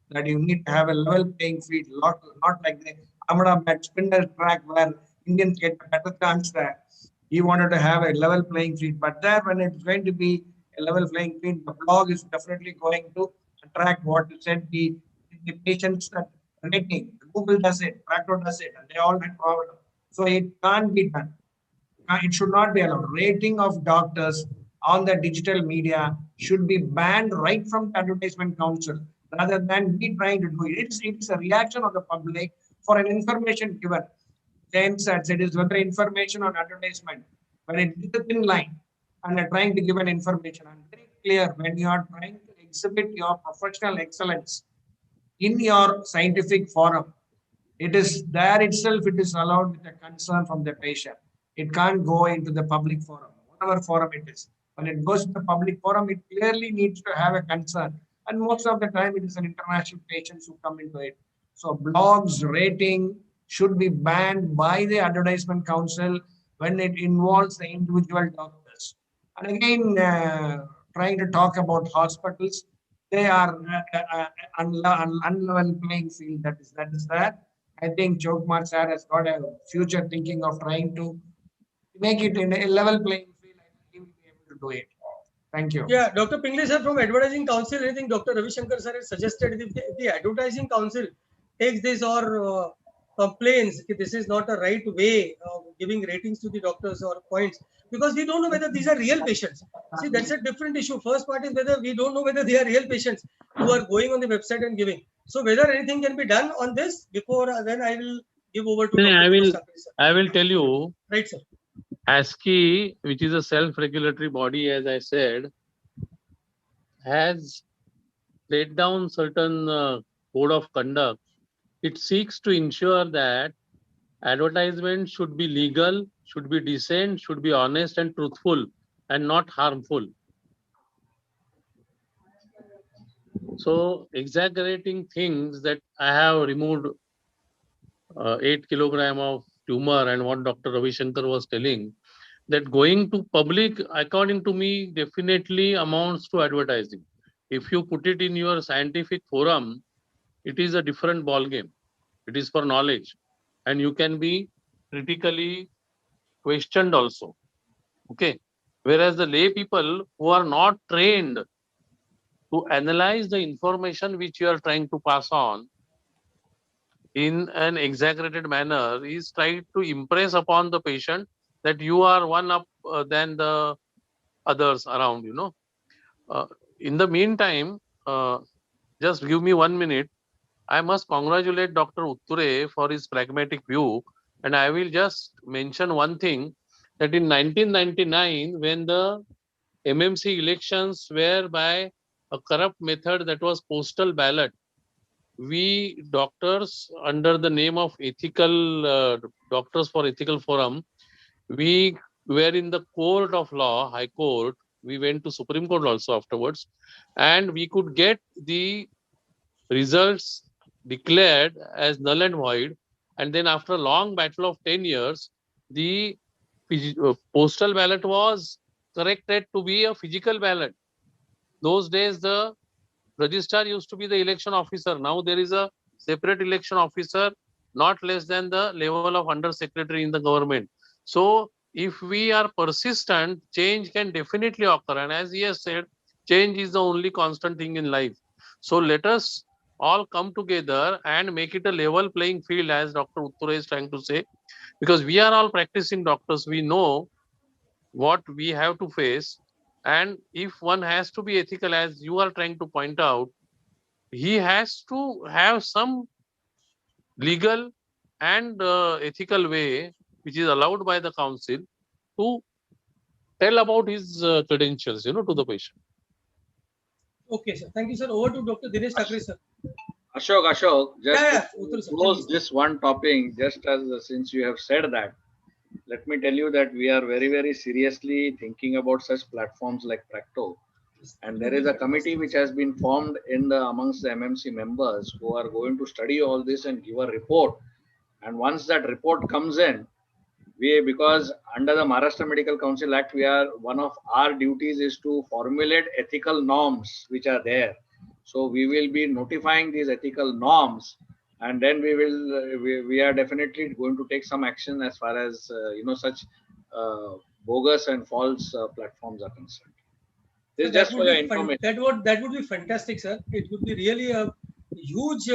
that you need to have a level playing field, not like the Ahmedabad spindle track where Indians get a better chance there. He wanted to have a level playing field, but there, when it's going to be a level playing field, the blog is definitely going to attract what you said, the patients that rating. Google does it, Practo does it, and they all had problem. So it can't be done. It should not be allowed. Rating of doctors on the digital media should be banned right from the advertisement council, rather than we trying to do it. It's a reaction of the public for an information given. James said it is whether information or advertisement. When it is a thin line and are trying to give an information, I'm very clear when you are trying to exhibit your professional excellence in your scientific forum, it is there itself, it is allowed with a concern from the patient. It can't go into the public forum, whatever forum it is. When it goes to the public forum, it clearly needs to have a concern. And most of the time, it is an international patients who come into it. So blogs, rating should be banned by the advertisement council when it involves the individual doctors. And again, trying to talk about hospitals, they are unlevel playing field. That is that. I think Jogmar sir has got a future thinking of trying to make it in a level playing field. I think he will be able to do it. Thank you. Yeah, Dr. Pingle sir from Advertising Council, anything Dr. Ravi Shankar sir has suggested, if the Advertising Council takes this or complains that this is not a right way of giving ratings to the doctors or points, because we don't know whether these are real patients. See, that's a different issue. First part is whether we don't know whether they are real patients who are going on the website and giving. So whether anything can be done on this before, then I will give over to Dr. I will tell you. Right, sir. ASCI, which is a self-regulatory body, as I said, has laid down certain code of conduct. It seeks to ensure that advertisement should be legal, should be decent, should be honest and truthful, and not harmful. So exaggerating things that I have removed 8 kilograms of tumor, and what Dr. Ravi Shankar was telling, that going to public, according to me, definitely amounts to advertising. If you put it in your scientific forum, it is a different ball game. It is for knowledge, and you can be critically questioned also. Okay. Whereas the lay people who are not trained to analyze the information which you are trying to pass on in an exaggerated manner is trying to impress upon the patient that you are one up than the others around, you know. In the meantime, just give me 1 minute. I must congratulate Dr. Utture for his pragmatic view. And I will just mention one thing, that in 1999, when the MMC elections were by a corrupt method, that was postal ballot, we doctors, under the name of ethical Doctors for Ethical Forum, we were in the court of law, High Court. We went to Supreme Court also afterwards, and we could get the results declared as null and void And then after a long battle of 10 years, the postal ballot was corrected to be a physical ballot. Those days, the registrar used to be the election officer. Now there is a separate election officer, not less than the level of under secretary in the government. So if we are persistent, change can definitely occur. And as he has said, change is the only constant thing in life. So let us all come together and make it a level playing field, as Dr. Utture is trying to say, because we are all practicing doctors. We know what we have to face. And if one has to be ethical, as you are trying to point out, he has to have some legal and ethical way, which is allowed by the council, to tell about his credentials, to the patient. Okay, sir. Thank you, sir. Over to Dr. Dinesh Thakre, sir. Ashok, just Uttar, to sir, close please. this one topic, just as since you have said that, let me tell you that we are very, very seriously thinking about such platforms like Practo. And there is a committee which has been formed amongst the MMC members who are going to study all this and give a report. And once that report comes in, because under the Maharashtra Medical Council Act, one of our duties is to formulate ethical norms which are there. So we will be notifying these ethical norms, and then we are definitely going to take some action as far as such bogus and false platforms are concerned. This is just for your information. That would be fantastic, sir. It would be really a huge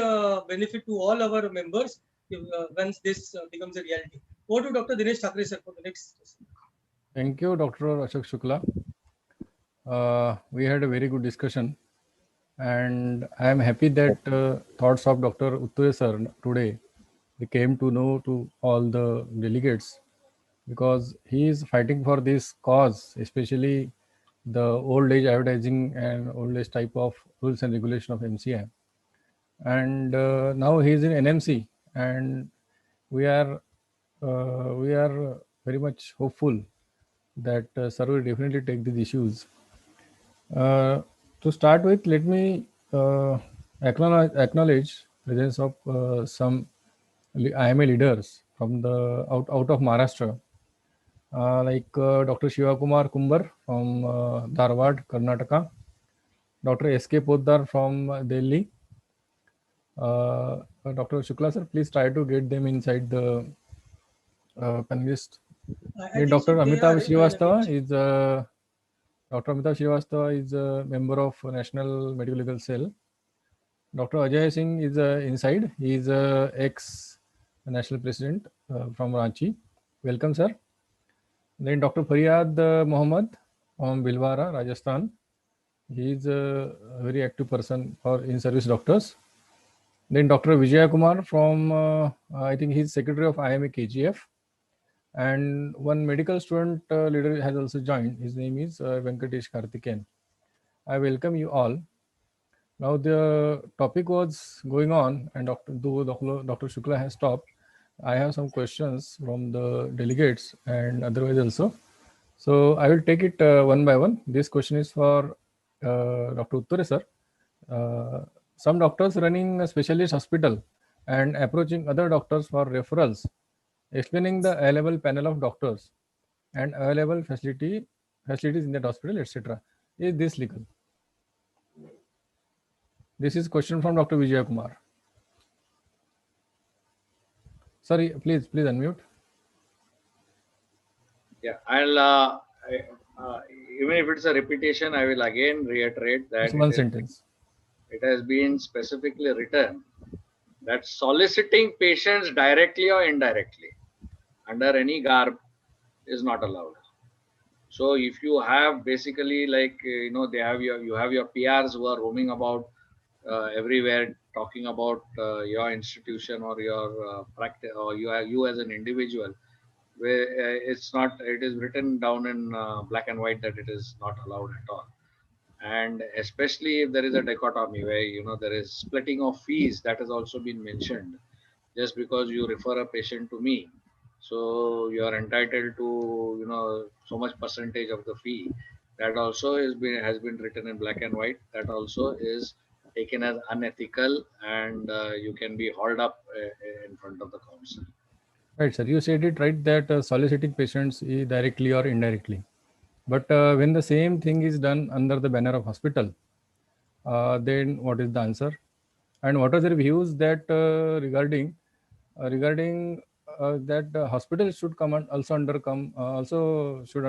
benefit to all our members once this becomes a reality. Over to Dr. Dinesh Thakre, sir, for the next. Thank you, Dr. Ashok Shukla. We had a very good discussion, and I am happy that thoughts of Dr. Utture sir today they came to know to all the delegates, because he is fighting for this cause, especially the old age advertising and old age type of rules and regulation of MCI. And now he is in NMC, and we are very much hopeful that sir will definitely take these issues. To start with, let me acknowledge presence of some IMA leaders from the out of Maharashtra, like Dr. Shiva Kumar Kumbar from Dharwad, Karnataka, Dr. S.K. Poddar from Delhi. Dr. Shukla sir, please try to get them inside the panelist. Dr. Amitabh Srivastava is Dr. Amitabh Srivastava is a member of National Medical Legal Cell. Dr. Ajay Singh is inside. He is ex-national president from Ranchi. Welcome, sir. Then Dr. Faryad Mohammed from Bhilwara, Rajasthan. He is a very active person for in-service doctors. Then Dr. Vijay Kumar from, I think he's secretary of IMA KGF. And one medical student leader has also joined. His name is Venkatesh Karthikeyan. I welcome you all. Now the topic was going on, and Dr. Shukla has stopped. I have some questions from the delegates and otherwise also. So I will take it one by one. This question is for Dr. Utture sir. Some doctors running a specialist hospital and approaching other doctors for referrals, explaining the available panel of doctors and available facilities in that hospital, etc. Is this legal? This is question from Dr. Vijay Kumar. Sorry, please unmute. Yeah, I'll even if it's a repetition, I will again reiterate that it's one sentence. It has been specifically written that soliciting patients directly or indirectly under any garb is not allowed. So if you have basically you have your PRs who are roaming about everywhere talking about your institution or your practice or you as an individual, where it is written down in black and white that it is not allowed at all. And especially if there is a dichotomy where there is splitting of fees, that has also been mentioned. Just because you refer a patient to me, so you are entitled to so much percentage of the fee. That also has been written in black and white. That also is taken as unethical, and you can be hauled up in front of the council. Right, sir. You said it right that soliciting patients directly or indirectly. But when the same thing is done under the banner of hospital, then what is the answer? And what are their views that regarding that hospitals should come also should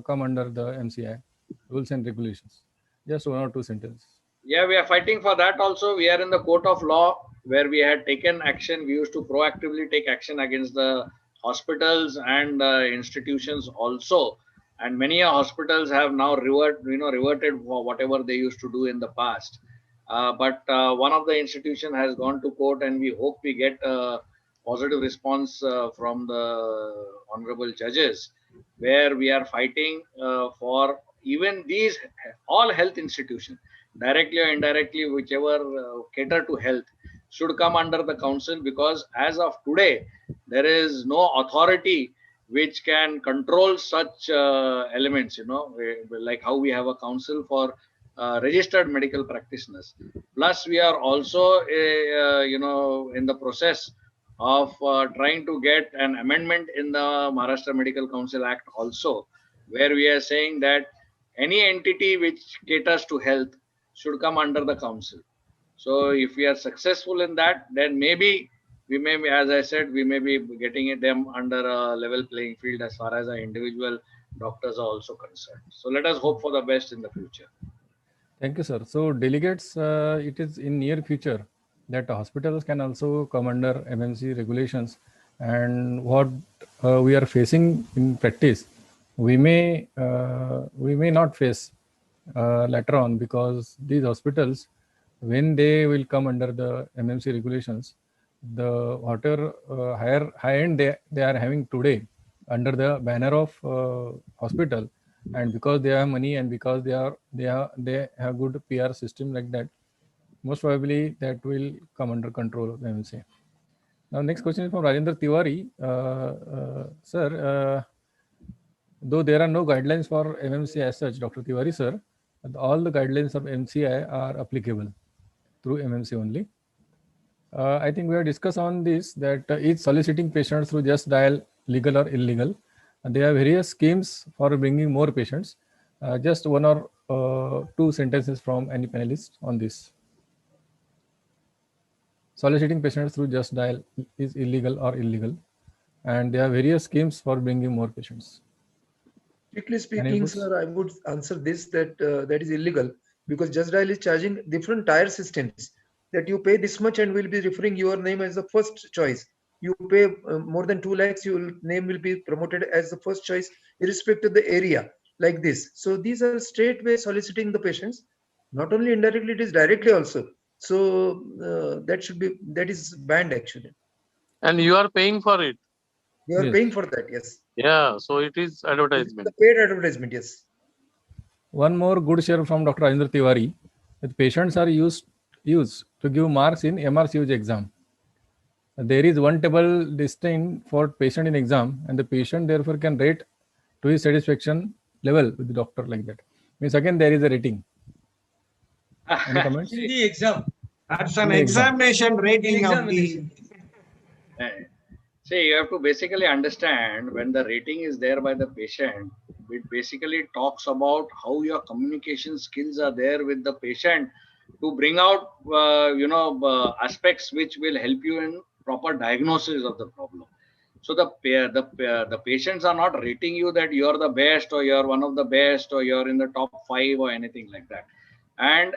come under the MCI rules and regulations? Just 1 or 2 sentences. Yeah, we are fighting for that also. We are in the court of law where we had taken action. We used to proactively take action against the hospitals and institutions also. And many hospitals have now reverted for whatever they used to do in the past. But one of the institution has gone to court, and we hope we get a positive response from the honorable judges, where we are fighting for even these all health institutions, directly or indirectly, whichever cater to health, should come under the council, because as of today, there is no authority which can control such elements, like how we have a council for registered medical practitioners. Plus, we are also, in the process of trying to get an amendment in the Maharashtra Medical Council Act also, where we are saying that any entity which caters to health should come under the council. So if we are successful in that, then maybe we may be, as I said, we may be getting them under a level playing field as far as our individual doctors are also concerned. So let us hope for the best in the future. Thank you, sir. So delegates, it is in near future that hospitals can also come under MMC regulations, and what we are facing in practice, we may not face later on, because these hospitals, when they will come under the MMC regulations, the whatever high end they are having today under the banner of hospital, and because they have money and because they have good PR system like that, most probably that will come under control of the MMC. Now, next question is from Rajendra Tiwari. Sir, though there are no guidelines for MMC as such, Dr. Tiwari sir, all the guidelines of MCI are applicable through MMC only. I think we have discussed on this that each soliciting patients through Just Dial, legal or illegal, and there are various schemes for bringing more patients. Just 1 or 2 sentences from any panelist on this. Soliciting patients through Just Dial is illegal or illegal, and there are various schemes for bringing more patients. Strictly speaking, sir, I would answer this that that is illegal, because Just Dial is charging different tier systems, that you pay this much and will be referring your name as the first choice. You pay more than 2 lakhs, your name will be promoted as the first choice, irrespective of the area, like this. So these are straight way soliciting the patients, not only indirectly, it is directly also. So that is banned actually. And you are paying for it. You are paying for that, yes. Yeah, so it is advertisement. The paid advertisement, yes. One more good share from Dr. Rajendra Tiwari. That patients are used to give marks in MRCOG exam. There is one table destined for patient in exam, and the patient therefore can rate to his satisfaction level with the doctor, like that. Means again there is a rating. Any comments? In the exam. That's an examination rating of the. See, you have to basically understand, when the rating is there by the patient, it basically talks about how your communication skills are there with the patient to bring out, aspects which will help you in proper diagnosis of the problem. So the patients are not rating you that you're the best, or you're one of the best, or you're in the top 5 or anything like that. And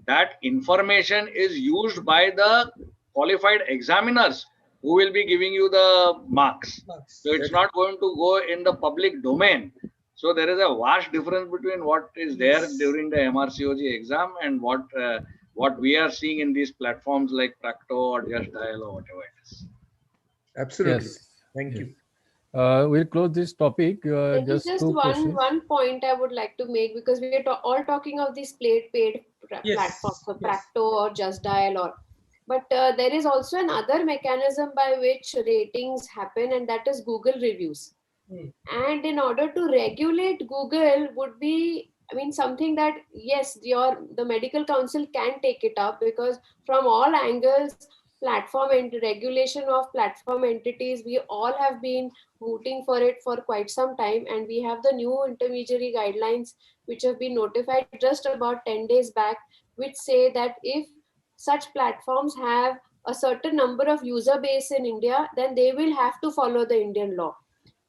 that information is used by the qualified examiners who will be giving you the marks. So it's not going to go in the public domain. So there is a vast difference between what is there during the MRCOG exam and what we are seeing in these platforms like Practo or Just Dial or whatever it is. Absolutely. Yes. Thank you. We'll close this topic. Just one point I would like to make, because we are all talking of these paid platforms, so Practo or Just Dial, but there is also another mechanism by which ratings happen, and that is Google reviews. And in order to regulate Google would be I mean, something that, yes, the medical council can take it up, because from all angles, platform and regulation of platform entities, we all have been hooting for it for quite some time. And we have the new intermediary guidelines, which have been notified just about 10 days back, which say that if such platforms have a certain number of user base in India, then they will have to follow the Indian law.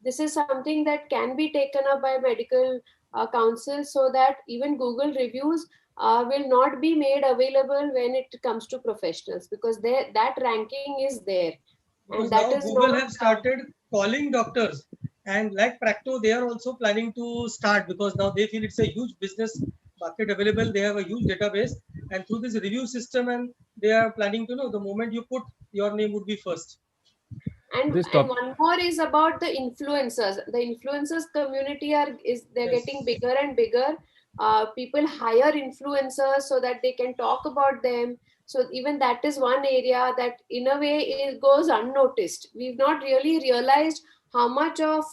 This is something that can be taken up by medical council, so that even Google reviews will not be made available when it comes to professionals, because that ranking is there. Because And that now is Google not have started calling doctors, and like Practo, they are also planning to start, because now they feel it's a huge business market available. They have a huge database, and through this review system, and they are planning to know the moment you put, your name would be first. And one more is about the influencers. The influencers community they're getting bigger and bigger. People hire influencers so that they can talk about them. So even that is one area that in a way it goes unnoticed. We've not really realized how much of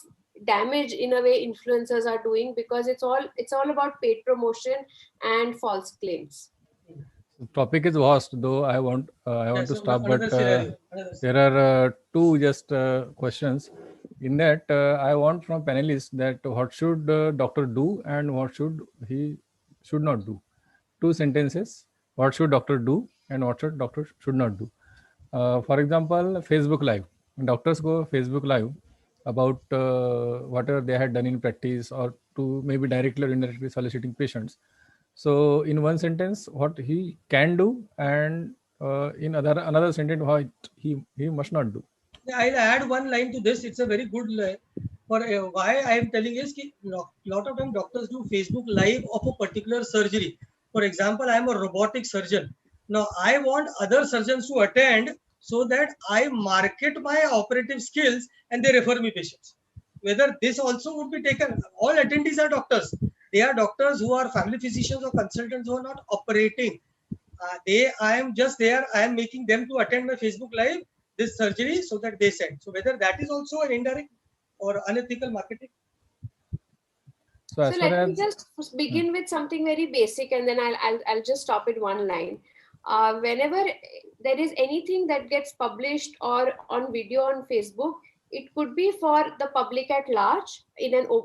damage in a way influencers are doing, because it's all about paid promotion and false claims. Topic is vast, though I want to stop, but scenario. there are two just questions. In that, I want from panelists that what should doctor do and what should not do. 2 sentences. What should doctor do and what should doctor should not do. For example, Facebook Live. When doctors go Facebook Live about whatever they had done in practice, or to maybe directly or indirectly soliciting patients. So in one sentence, what he can do, and in another sentence, what he must not do. I'll add one line to this. It's a very good line. For why I am telling is that lot of time doctors do Facebook Live of a particular surgery. For example, I am a robotic surgeon. Now I want other surgeons to attend, so that I market my operative skills and they refer me patients. Whether this also would be taken. All attendees are doctors. They are doctors who are family physicians or consultants who are not operating. I am just there. I am making them to attend my Facebook Live this surgery, so that they send. So whether that is also an indirect or unethical marketing. So let me just begin with something very basic, and then I'll just stop at one line. Whenever there is anything that gets published or on video on Facebook, it could be for the public at large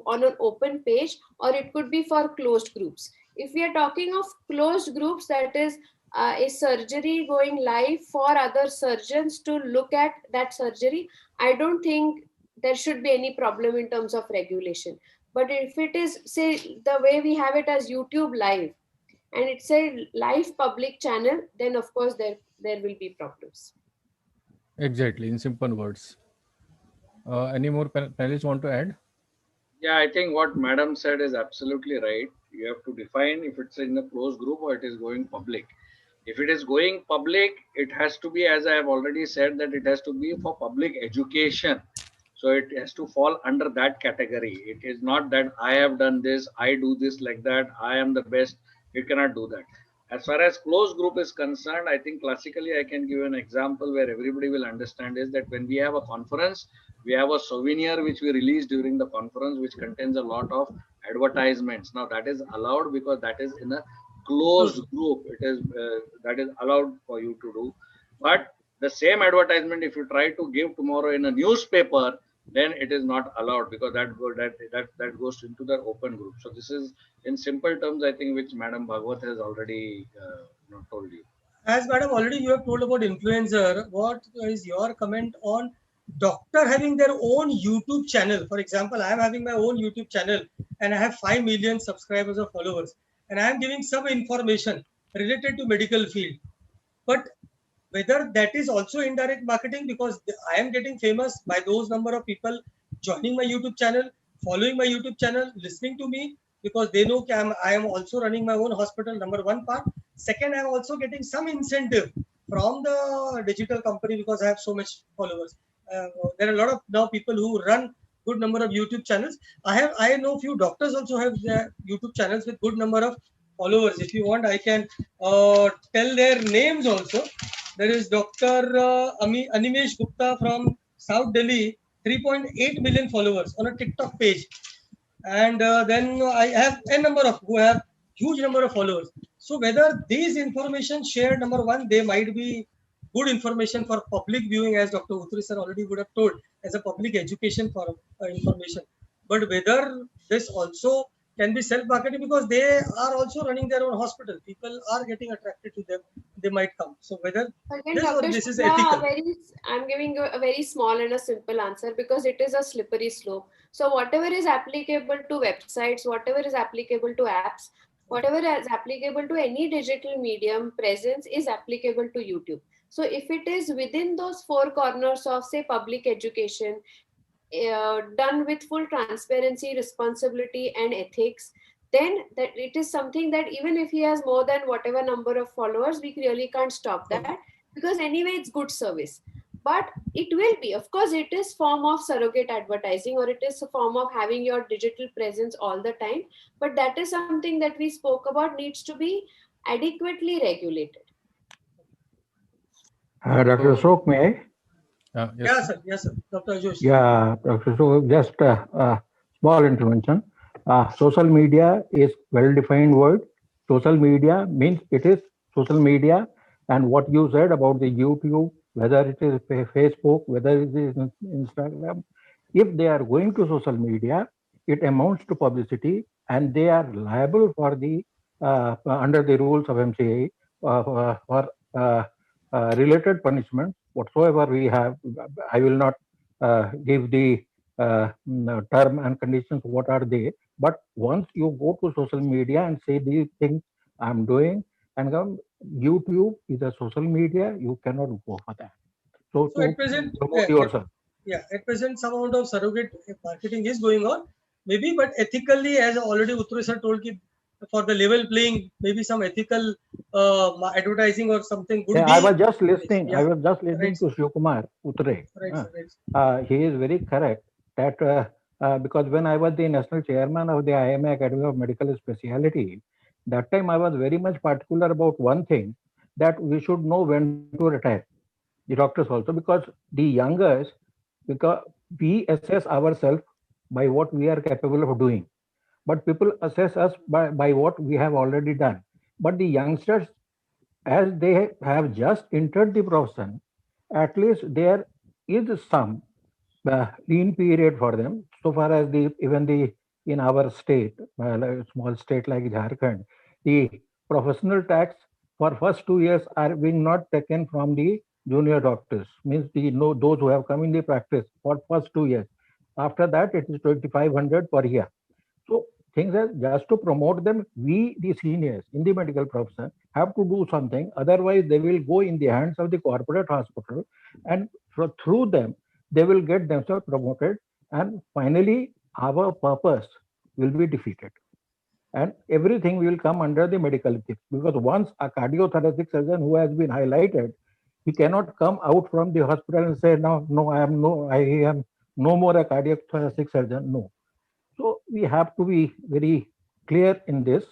on an open page, or it could be for closed groups. If we are talking of closed groups, that is a surgery going live for other surgeons to look at that surgery, I don't think there should be any problem in terms of regulation. But if it is, say, the way we have it as YouTube Live, and it's a live public channel, then of course there will be problems. Exactly, in simple words. Any more panelists want to add? Yeah, I think what Madam said is absolutely right. You have to define if it's in the closed group or it is going public. If it is going public, it has to be, as I have already said, that it has to be for public education. So it has to fall under that category. It is not that I have done this, I do this like that, I am the best. You cannot do that. As far as closed group is concerned, I think classically I can give an example where everybody will understand is that when we have a conference, we have a souvenir which we release during the conference, which contains a lot of advertisements. Now that is allowed because that is in a closed group. It is that is allowed for you to do. But the same advertisement, if you try to give tomorrow in a newspaper, then it is not allowed, because that goes into the open group. So this is in simple terms, I think, which Madam Bhagwat has already told you. As Madam already you have told about influencer, what is your comment on doctor having their own YouTube channel? For example, I am having my own YouTube channel and I have 5 million subscribers or followers, and I am giving some information related to medical field. But whether that is also indirect marketing, because I am getting famous by those number of people joining my YouTube channel, following my YouTube channel, listening to me, because they know I am also running my own hospital, number one part. Second, I am also getting some incentive from the digital company because I have so much followers. There are a lot of now people who run good number of YouTube channels. I know few doctors also have their YouTube channels with good number of followers. If you want, I can tell their names also. There is Dr. Animesh Gupta from South Delhi, 3.8 million followers on a TikTok page. and then I have a number of who have huge number of followers. So whether these information shared, number one, they might be good information for public viewing, as Dr. Uttari sir already would have told, as a public education for information. But whether this also can be self-marketing, because they are also running their own hospital. People are getting attracted to them. They might come. So whether Again, this or Dr. this is Shukla, ethical. I'm giving you a very small and a simple answer because it is a slippery slope. So whatever is applicable to websites, whatever is applicable to apps, whatever is applicable to any digital medium presence is applicable to YouTube. So if it is within those four corners of, say, public education, done with full transparency, responsibility, and ethics, then that it is something that even if he has more than whatever number of followers, we really can't stop that, because anyway it's good service. But it will be, of course, it is form of surrogate advertising, or it is a form of having your digital presence all the time. But that is something that we spoke about needs to be adequately regulated. Dr. Ashok, may I? Yes, sir. Yes, sir. Dr. Joshi. Yeah, Dr. Ashok, just a small intervention. Social media is well-defined word. Social media means it is social media, and what you said about the YouTube, whether it is Facebook, whether it is Instagram, if they are going to social media, it amounts to publicity, and they are liable for the under the rules of MCA for related punishment whatsoever we have. I will not give the term and conditions what are they, but once you go to social media and say these things I'm doing, and YouTube is a social media, you cannot go for that. So to at present, promote yourself. At present some amount of surrogate marketing is going on, maybe, but ethically, as already Uttari sir told, for the level playing, maybe some ethical advertising or something would be. I was just listening. Yeah. I was just listening to Shivkumar Uttare. Right. He is very correct that because when I was the national chairman of the IMA Academy of Medical Speciality, that time I was very much particular about one thing, that we should know when to retire, the doctors also, because the youngers, because we assess ourselves by what we are capable of doing, but people assess us by what we have already done. But the youngsters, as they have just entered the profession, at least there is some lean period for them. So far as in our state, a small state like Jharkhand, the professional tax for first 2 years are being not taken from the junior doctors, means those who have come in the practice for first 2 years. After that, it is 2,500 per year. So things are just to promote them. We, the seniors in the medical profession, have to do something. Otherwise, they will go in the hands of the corporate hospital, and through them, they will get themselves promoted. And finally, our purpose will be defeated. And everything will come under the medical ethics. Because once a cardiothoracic surgeon who has been highlighted, he cannot come out from the hospital and say, no, I am no more a cardiothoracic surgeon. No. So we have to be very clear in this.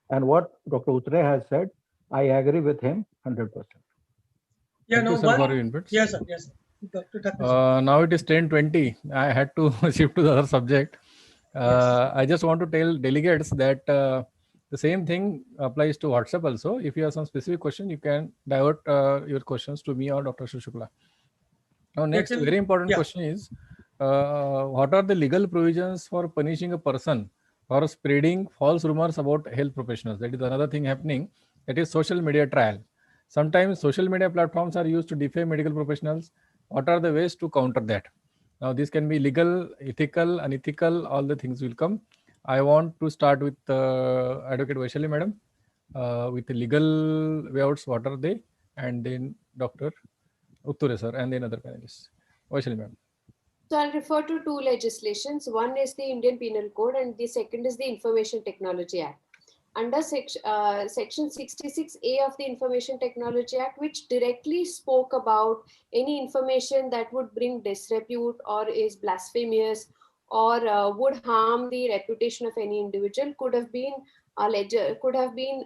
And what Dr. Uttare has said, I agree with him 100%. Yeah, Thank you, sir, for your inputs. Yes, sir. Yes, sir. Now it is 10:20. I had to shift to the other subject. I just want to tell delegates that the same thing applies to WhatsApp also. If you have some specific question, you can divert your questions to me or Dr. Shukla. Now, next very important question is, what are the legal provisions for punishing a person for spreading false rumors about health professionals? That is another thing happening. That is social media trial. Sometimes social media platforms are used to defame medical professionals. What are the ways to counter that? Now, this can be legal, ethical, unethical, all the things will come. I want to start with Advocate Vaishali Madam, with the legal way outs, what are they? And then Dr. Uttare sir, and then other panelists. Vaishali Madam. So I'll refer to two legislations. One is the Indian Penal Code and the second is the Information Technology Act. Under section 66A of the Information Technology Act, which directly spoke about any information that would bring disrepute or is blasphemous or would harm the reputation of any individual, there could have been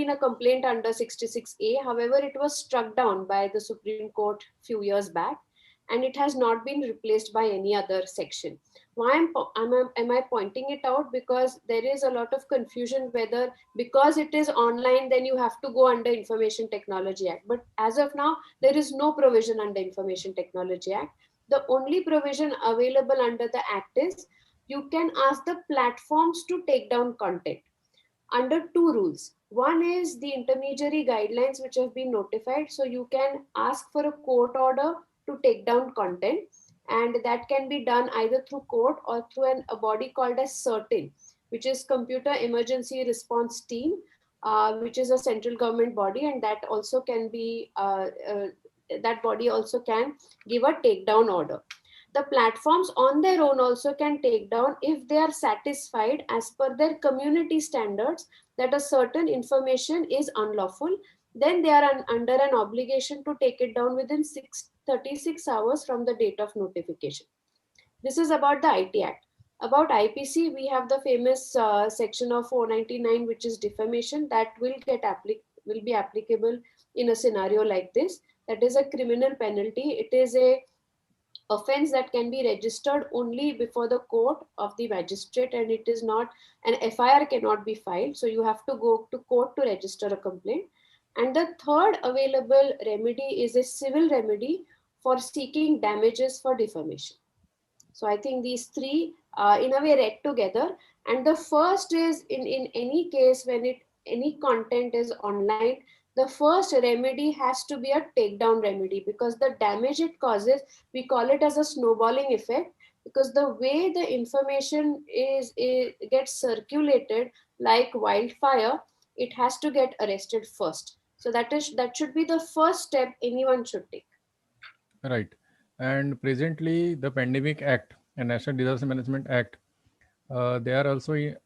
a complaint under 66A. However, it was struck down by the Supreme Court few years back. and it has not been replaced by any other section. Why am I pointing it out? Because there is a lot of confusion whether because it is online, then you have to go under Information Technology Act. But as of now, there is no provision under Information Technology Act. The only provision available under the Act is you can ask the platforms to take down content under two rules. One is the intermediary guidelines which have been notified. So you can ask for a court order to take down content, and that can be done either through court or through a body called as CERTIN, which is Computer Emergency Response Team, which is a central government body, and that also can be that body also can give a takedown order. The platforms on their own also can take down if they are satisfied as per their community standards that a certain information is unlawful. Then they are under an obligation to take it down within 36 hours from the date of notification. This is about the IT Act. About IPC, we have the famous section of 499, which is defamation, that will be applicable in a scenario like this. That is a criminal penalty. It is a offense that can be registered only before the court of the magistrate, and it is not, an FIR cannot be filed. So you have to go to court to register a complaint. And the third available remedy is a civil remedy for seeking damages for defamation. So I think these three in a way read together. And the first is in any case when any content is online, the first remedy has to be a takedown remedy, because the damage it causes, we call it as a snowballing effect, because the way the information gets circulated like wildfire, it has to get arrested first. So that should be the first step anyone should take. Right. And presently, the Pandemic Act and National Disaster Management Act, they are also in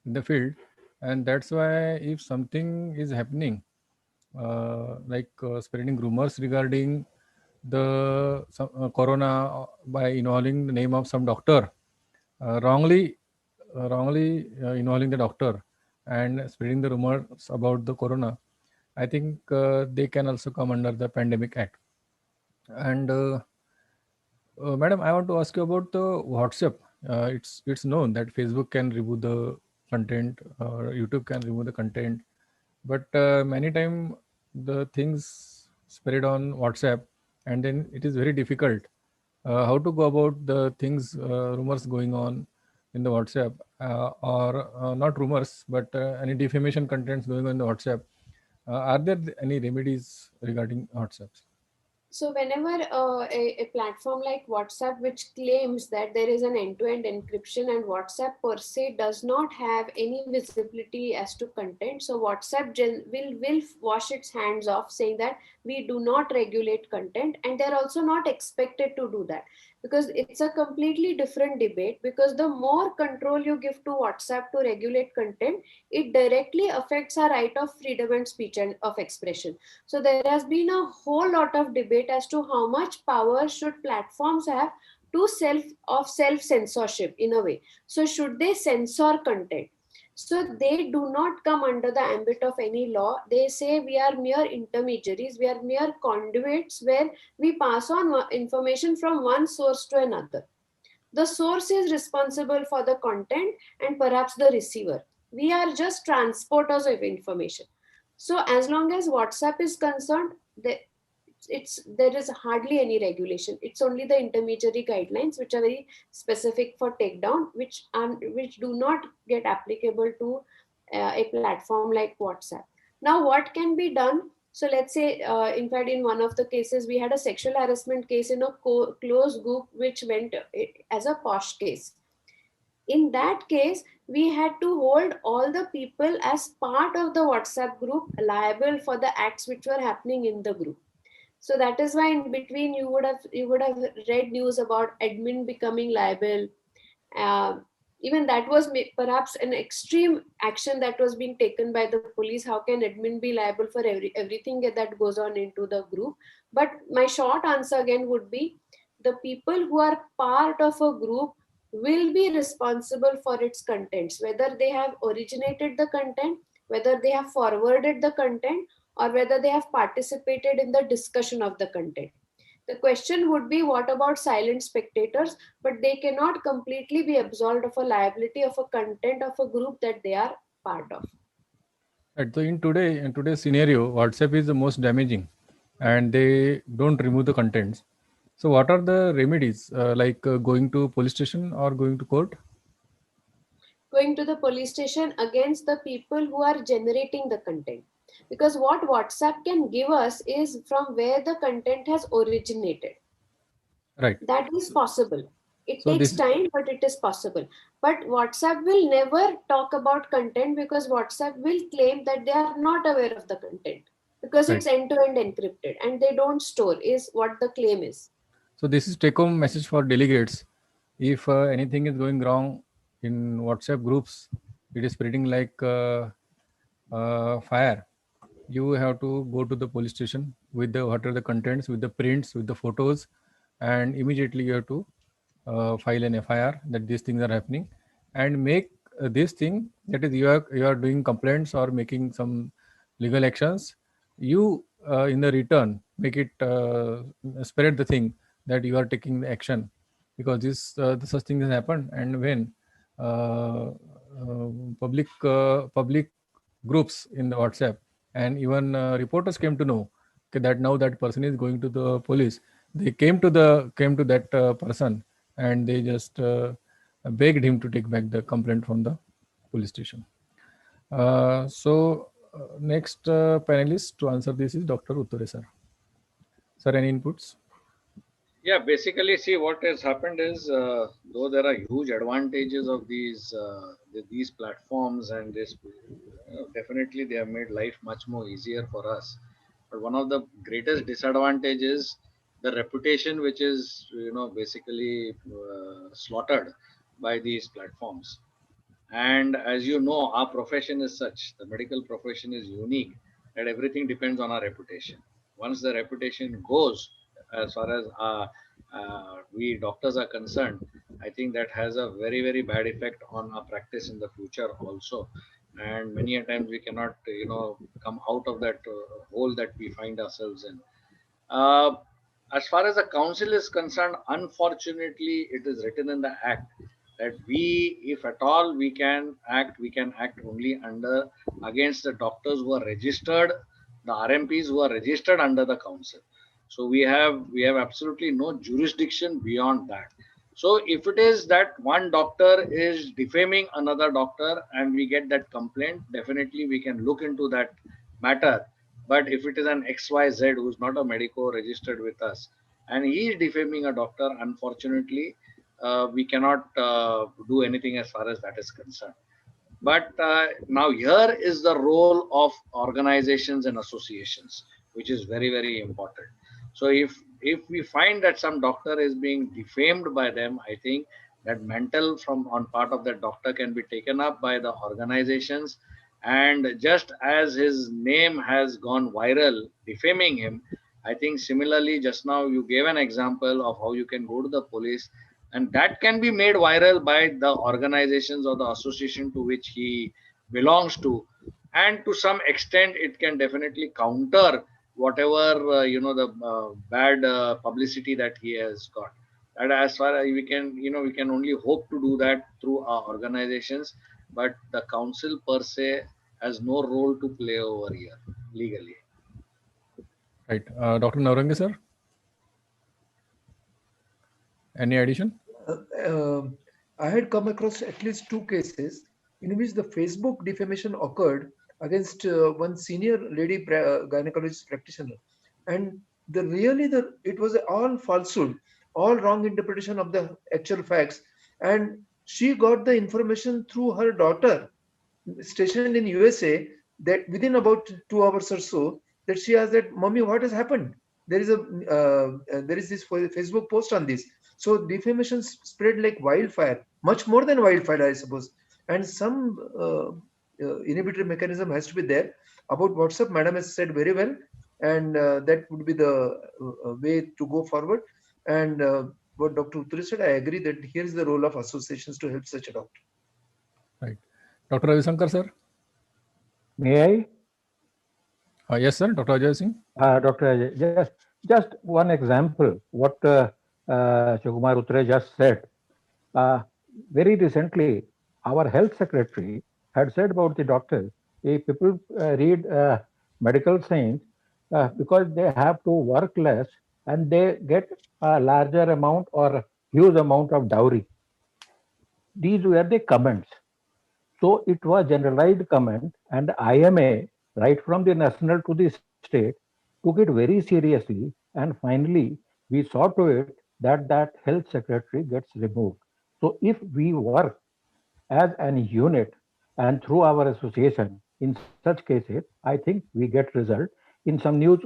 the field, and that's why if something is happening, like spreading rumors regarding the corona by involving the name of some doctor, wrongly involving the doctor and spreading the rumors about the corona, I think they can also come under the Pandemic Act. And madam, I want to ask you about the WhatsApp. It's known that Facebook can remove the content or YouTube can remove the content, but many times the things spread on WhatsApp, and then it is very difficult how to go about the things, rumors going on in the WhatsApp, or not rumors, but any defamation contents going on in the WhatsApp. Are there any remedies regarding WhatsApp? So whenever a platform like WhatsApp, which claims that there is an end-to-end encryption, and WhatsApp per se does not have any visibility as to content, so WhatsApp will wash its hands off, saying that we do not regulate content, and they're also not expected to do that, because it's a completely different debate. Because the more control you give to WhatsApp to regulate content, it directly affects our right of freedom and speech and of expression. So there has been a whole lot of debate as to how much power should platforms have to self-censorship in a way. So should they censor content? So they do not come under the ambit of any law. They say we are mere intermediaries, we are mere conduits where we pass on information from one source to another. The source is responsible for the content and perhaps the receiver. We are just transporters of information. So as long as WhatsApp is concerned, there is hardly any regulation. It's only the intermediary guidelines, which are very specific for takedown, which do not get applicable to a platform like WhatsApp. Now, what can be done? So let's say, in fact, in one of the cases, we had a sexual harassment case in a closed group, which went as a POSH case. In that case, we had to hold all the people as part of the WhatsApp group liable for the acts which were happening in the group. So that is why in between you would have read news about admin becoming liable. Even that was perhaps an extreme action that was being taken by the police. How can admin be liable for everything that goes on into the group? But my short answer again would be, the people who are part of a group will be responsible for its contents, whether they have originated the content, whether they have forwarded the content, or whether they have participated in the discussion of the content. The question would be, what about silent spectators? But they cannot completely be absolved of a liability of a content of a group that they are part of. Right. So in today's scenario, WhatsApp is the most damaging, and they don't remove the contents. So what are the remedies, like going to police station or going to court? Going to the police station against the people who are generating the content. Because what WhatsApp can give us is from where the content has originated. Right. That is possible. It So takes this- time, but it is possible. But WhatsApp will never talk about content because WhatsApp will claim that they are not aware of the content because Right. it's end-to-end encrypted and they don't store, is what the claim is. So this is take-home message for delegates. If anything is going wrong in WhatsApp groups, it is spreading like fire. You have to go to the police station with the what are the contents, with the prints, with the photos, and immediately you have to file an FIR that these things are happening, and make this thing, that is you are doing complaints or making some legal actions. You in the return make it spread the thing that you are taking the action, because this such thing has happened. And when public groups in the WhatsApp and even reporters came to know that now that person is going to the police, they came to that person and they just begged him to take back the complaint from the police station. Next panelist to answer this is Dr. Uttare sir. Sir, any inputs? Yeah, basically, see what has happened is, though there are huge advantages of these platforms and this, definitely they have made life much more easier for us. But one of the greatest disadvantages, the reputation which is basically slaughtered by these platforms. And as you know, our profession is such, the medical profession is unique, that everything depends on our reputation. Once the reputation goes, as far as we doctors are concerned, I think that has a very, very bad effect on our practice in the future also. And many a times we cannot, come out of that hole that we find ourselves in. As far as the council is concerned, unfortunately, it is written in the act that we, if at all we can act only against the doctors who are registered, the RMPs who are registered under the council. So we have absolutely no jurisdiction beyond that. So if it is that one doctor is defaming another doctor and we get that complaint, definitely we can look into that matter. But if it is an XYZ who is not a medico registered with us and he is defaming a doctor, unfortunately, we cannot do anything as far as that is concerned. But now here is the role of organizations and associations, which is very, very important. So if we find that some doctor is being defamed by them, I think that mental on part of that doctor can be taken up by the organizations. And just as his name has gone viral, defaming him, I think similarly, just now you gave an example of how you can go to the police, and that can be made viral by the organizations or the association to which he belongs to. And to some extent, it can definitely counter whatever the bad publicity that he has got. And as far as we can, we can only hope to do that through our organizations, but the council per se has no role to play over here legally. Right. Dr. Naurangi sir, any addition? I had come across at least 2 cases in which the Facebook defamation occurred against one senior lady gynecologist practitioner, and it was all falsehood, all wrong interpretation of the actual facts, and she got the information through her daughter stationed in USA, that within about 2 hours or so, that she asked that, "Mommy, what has happened? There is this Facebook post on this." So defamation spread like wildfire, much more than wildfire, I suppose. And some inhibitory mechanism has to be there. About WhatsApp, Madam has said very well, and that would be the way to go forward. And what Dr. Uttare said, I agree that here is the role of associations to help such a doctor. Right. Dr. Ravi Shankar sir? May I? Yes, sir. Dr. Ajay Singh. Dr. Ajay, just one example, what Shivakumar Utre just said. Very recently, our health secretary had said about the doctors, if people read medical science, because they have to work less and they get a larger amount or huge amount of dowry. These were the comments. So it was generalized comment, and IMA, right from the national to the state, took it very seriously, and finally we saw to it that that health secretary gets removed. So if we work as an unit and through our association in such cases, I think we get result. In some news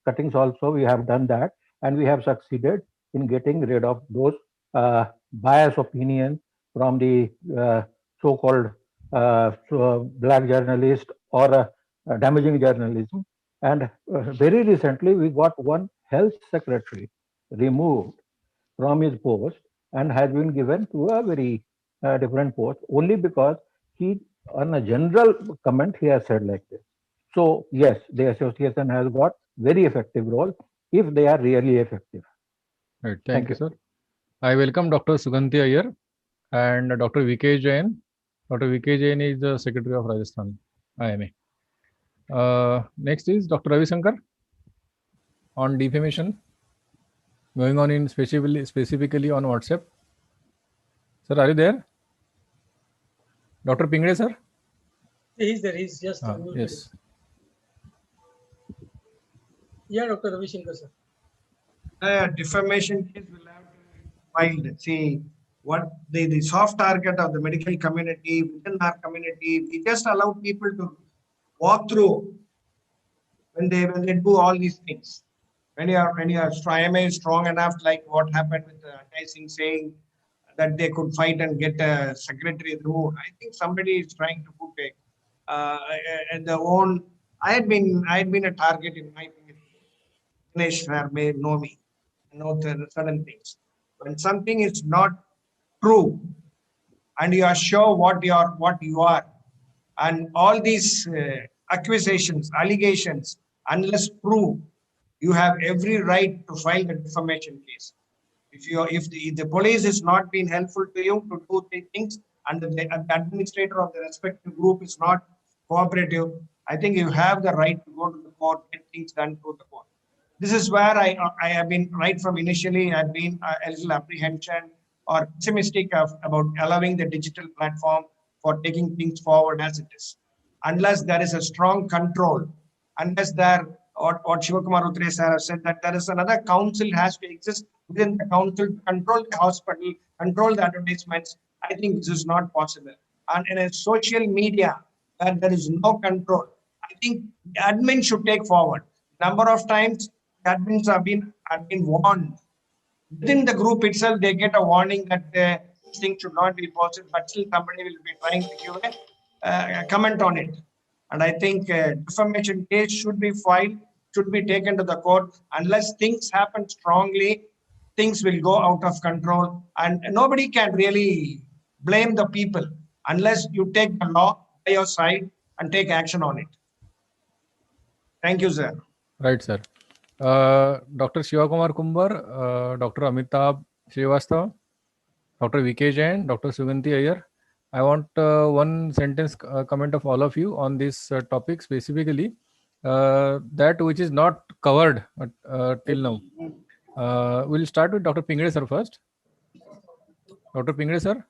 cuttings also we have done that, and we have succeeded in getting rid of those biased opinion from the so-called black journalist or damaging journalism. And very recently we got one health secretary removed from his post and has been given to a very different post only because he, on a general comment, he has said like this. So yes, the association has got very effective role if they are really effective. Right. Thank you, sir. I welcome Dr. Sugandhi Iyer and Dr. VK Jain. Dr. VK Jain is the Secretary of Rajasthan IMA. Next is Dr. Ravi Shankar on defamation. Going on in specifically on WhatsApp. Sir, are you there? Dr. Pingre, sir? He's there. He's just yes. Yeah, Dr. Ravi Shankar, sir. Defamation case will have to be filed. See, what the soft target of the medical community, within our community, we just allow people to walk through when they do all these things. When your IMA is strong enough, like what happened with Ajay Singh saying that they could fight and get a secretary removed. I think somebody is trying to put their own. I had been a target in my Ganesh may know me, know certain things. When something is not true, and you are sure what you are, and all these accusations, allegations, unless proved, you have every right to file the defamation case. If the police is not being helpful to you to do the things, and the administrator of the respective group is not cooperative, I think you have the right to go to the court, get things done through the court. This is where I have been right from initially. I've been a little apprehension or pessimistic about allowing the digital platform for taking things forward as it is, unless there is a strong control, unless there. What Shivakumar Utre sir has said, that there is another council has to exist within the council to control the hospital, control the advertisements. I think this is not possible. And in a social media, that there is no control. I think the admin should take forward. Number of times admins have been warned. Within the group itself, they get a warning that this thing should not be possible, but still somebody will be trying to give a comment on it. And I think defamation case should be filed, should be taken to the court. Unless things happen strongly, things will go out of control, and nobody can really blame the people unless you take the law by your side and take action on it. Thank you, sir. Right, sir. Dr. Shivakumar Kumbar, Dr. Amitabh Srivastava, Dr. VK Jain, Dr. Sugandhi Iyer. I want one sentence comment of all of you on this topic specifically, that which is not covered till now. We'll start with Dr. Pingre sir first. Dr. Pingre sir.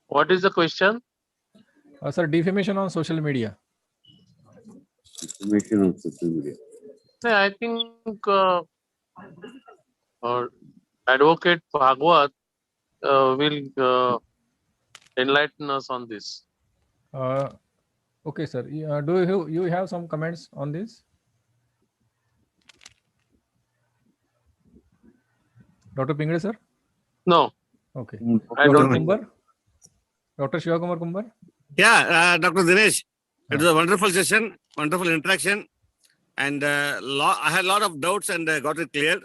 What is the question? Sir, defamation on social media. Defamation on social media. I think Advocate Bhagwat will enlighten us on this. Okay, sir. Do you have some comments on this? Dr. Pingre, sir? No. Okay. I don't think. Dr. Shivakumar Kumbar? Yeah, Dr. Dinesh, it was a wonderful session, wonderful interaction, and I had a lot of doubts and got it cleared.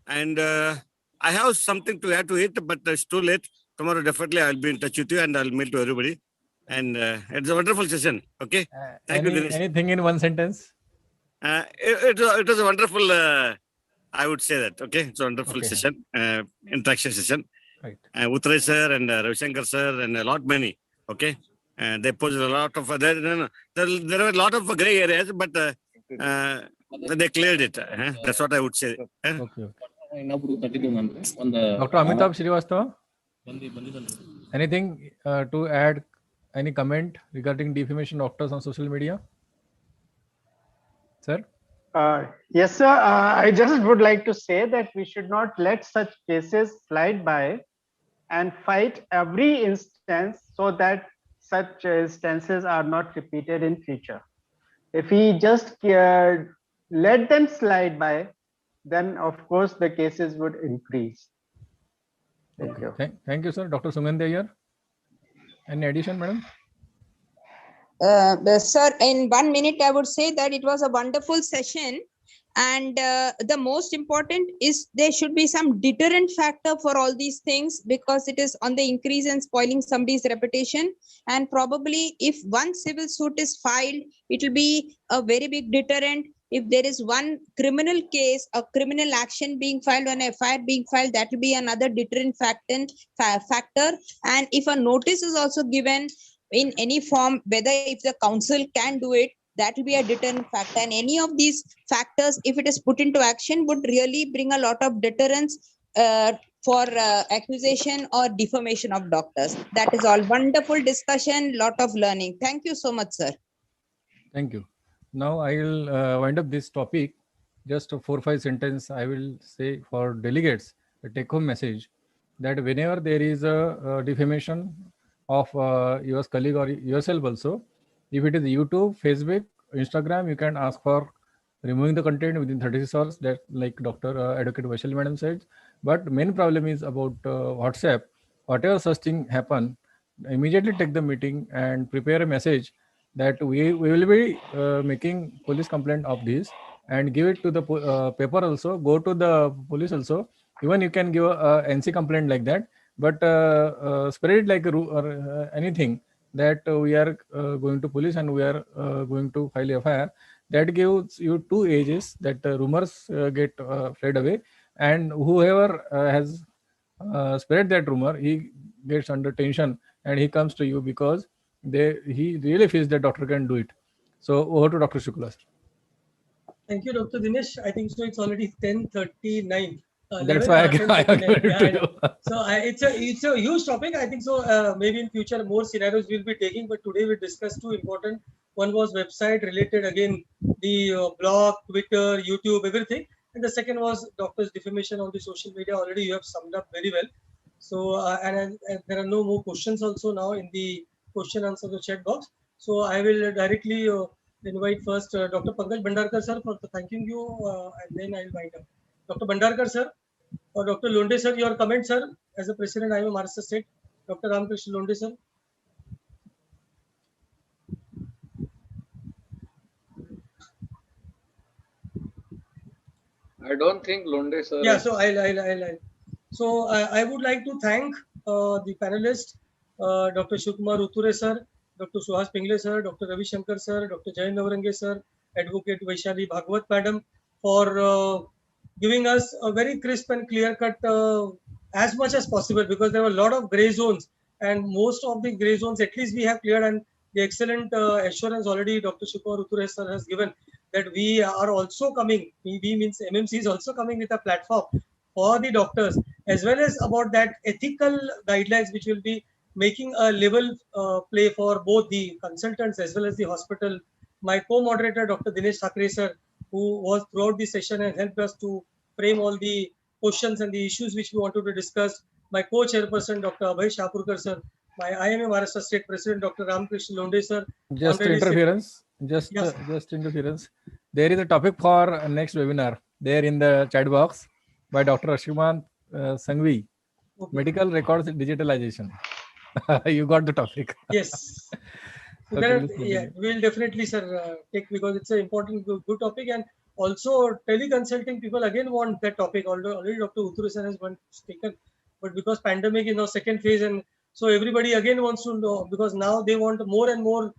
And I have something to add to it, but it's too late. Tomorrow, definitely, I'll be in touch with you and I'll mail to everybody. And it's a wonderful session. Okay. Thank you, Dinesh. Anything in one sentence? It was a wonderful, I would say that. Okay. It's a wonderful session, interaction session. Right. Uttray sir and Ravi Shankar sir and a lot many. Okay. They posed a lot of, there were a lot of gray areas, but they cleared it. That's what I would say. Okay. Dr. Amitabh Srivastava? Anything to add? Any comment regarding defamation doctors on social media? Sir? Yes, sir. I just would like to say that we should not let such cases slide by and fight every instance so that such instances are not repeated in future. If we just let them slide by, then of course the cases would increase. Thank you. Thank you, sir. Dr. Sugandhi Iyer. Any addition, madam? Sir, in 1 minute, I would say that it was a wonderful session. And the most important is there should be some deterrent factor for all these things, because it is on the increase and spoiling somebody's reputation. And probably if one civil suit is filed, it will be a very big deterrent. If there is one criminal case, a criminal action being filed, an FIR being filed, that will be another deterrent factor. And if a notice is also given in any form, whether if the council can do it, that will be a deterrent factor. And any of these factors, if it is put into action, would really bring a lot of deterrence for accusation or defamation of doctors. That is all. Wonderful discussion, lot of learning. Thank you so much, sir. Thank you. Now I will wind up this topic. Just 4 or 5 sentences I will say for delegates, a take-home message that whenever there is a defamation of your colleague or yourself also, if it is YouTube, Facebook, Instagram, you can ask for removing the content within 36 hours, that like Dr. Advocate Vaishali madam said. But main problem is about WhatsApp. Whatever such thing happen, immediately take the meeting and prepare a message that we will be making police complaint of this, and give it to the paper also, go to the police also. Even you can give a NC complaint like that, but spread it like anything that we are going to police and we are going to file a FIR. That gives you 2 edges, that rumors get fled away, and whoever has spread that rumor, he gets under tension and he comes to you because he really feels that doctor can do it. So over to Dr. Shukla. Thank you, Dr. Dinesh. I think so. It's already 10:39. That's why I give it to you. So it's a huge topic. I think so. Maybe in future more scenarios we'll be taking, but today we discussed 2 important. One was website related, again the blog, Twitter, YouTube, everything, and the second was doctor's defamation on the social media. Already you have summed up very well. So and there are no more questions also now in the question answer the chat box. So I will directly invite first Dr. Pankaj Bhandarkar sir for thanking you, and then I'll wind up. Dr. Bhandarkar sir or Dr. Londe sir, your comment sir, as a president I am Maharashtra State. Dr. Ramakrishna Londe sir. I don't think Londe sir. Yeah, so I'll. So I would like to thank the panelists, Dr. Shivkumar Utture sir, Dr. Suhas Pingle sir, Dr. Ravi Shankar sir, Dr. Jayant Navarange sir, Advocate Vaishali Bhagwat madam, for giving us a very crisp and clear cut as much as possible, because there were a lot of gray zones, and most of the gray zones at least we have cleared, and the excellent assurance already Dr. Shivkumar Utture sir has given that we are also coming, we means MMC is also coming with a platform for the doctors, as well as about that ethical guidelines which will be making a level play for both the consultants as well as the hospital. My co-moderator Dr. Dinesh Thakre sir, who was throughout the session and helped us to frame all the questions and the issues which we wanted to discuss. My co-chairperson Dr. Abhay Shapurkar sir, my IMA Maharashtra State President Dr. Ramakrishna Londe sir. Just interference. Just interference. There is a topic for next webinar there in the chat box by Dr. Ashwin Sangvi. Okay. Medical records digitalization. You got the topic. Yes. So yeah, we'll definitely sir take, because it's an important good topic, and also teleconsulting people again want that topic. Already Dr. Utture sir has one taken, but because pandemic is now second phase and So everybody again wants to know, because now they want more and more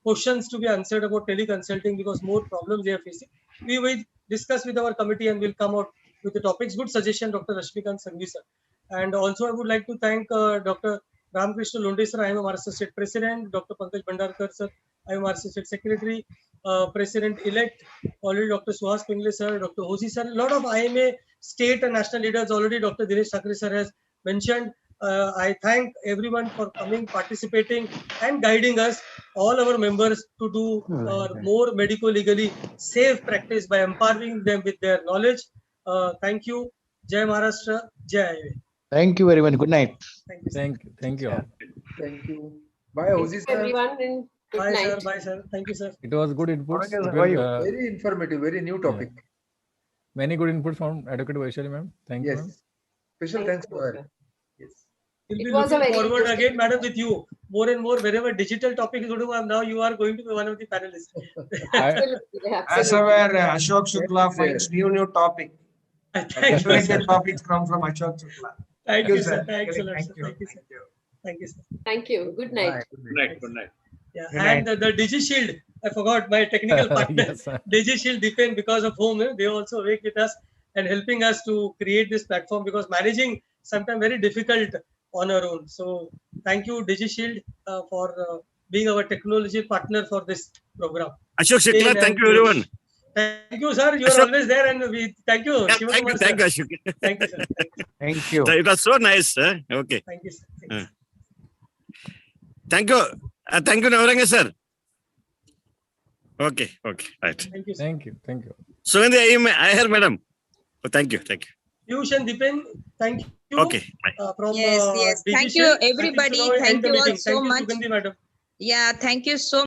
questions to be answered about teleconsulting, because more problems they are facing. We will discuss with our committee and we'll come out with the topics. Good suggestion, Dr. Rashmikant Sanghvi sir. And also I would like to thank Dr. Ramakrishna Londe sir, IIM Maharashtra State President, Dr. Pankaj Bhandarkar sir, IIM Maharashtra State Secretary, President-elect, already Dr. Suhas Pingle sir, Dr. Hosi sir, a lot of IMA state and national leaders already Dr. Dinesh Thakre sir has mentioned. I thank everyone for coming, participating and guiding us, all our members, to do more medico-legally safe practice by empowering them with their knowledge. Thank you. Jai Maharashtra, Jai IIMA. Thank you very much. Good night. Thank you. Thank you all. Thank you. Bye, Hosi sir. Everyone, and good Bye night. sir. Bye sir. Thank you sir. It was good inputs. It How are you? will, Very informative, very new topic. many good inputs from Advocate Vaishali ma'am. Thank you, ma'am. Yes. Special thanks to her. Yes. We'll It be was a looking very forward interesting- again, madam, with you more and more. Wherever digital topic is going to come, now you are going to be one of the panelists. Absolutely, As absolutely. our Ashok Shukla finds new topic. Thank you, Like sir. the topics come from Ashok Shukla. Thank you, sir. Thanks a lot, Thank sir. you. Thank you, sir. Thank you, sir. Thank you. Good night. Bye. Good night. Good night. Yeah, Good and the DigiShield, I forgot my technical partner, Yes, sir. DigiShield Deepen, because of whom they also work with us and helping us to create this platform, because managing sometimes very difficult on our own. So thank you, DigiShield, for being our technology partner for this program. Ashok Shukla, thank you everyone. Thank you, sir. You are Ashok- always there, and we thank you. Yeah, Shiva thank you, Kumar, thank you, sir. Ashok. Thank you, sir. Thank you. It was so nice, sir. Okay. Thank you, sir. Thank you. Thank you. Thank you, Navaranga, sir. Okay, okay, right. Thank you, sir. Thank you. Thank you. Sugandhi, I hear, madam. Oh, thank you, thank you. Piyush and Deepen, thank you. Okay, bye. From Yes, yes. Thank DigiShield. you, I think everybody. now we end Thank the you all meeting. so Thank you, much. Sugandhi, madam. Yeah, thank you so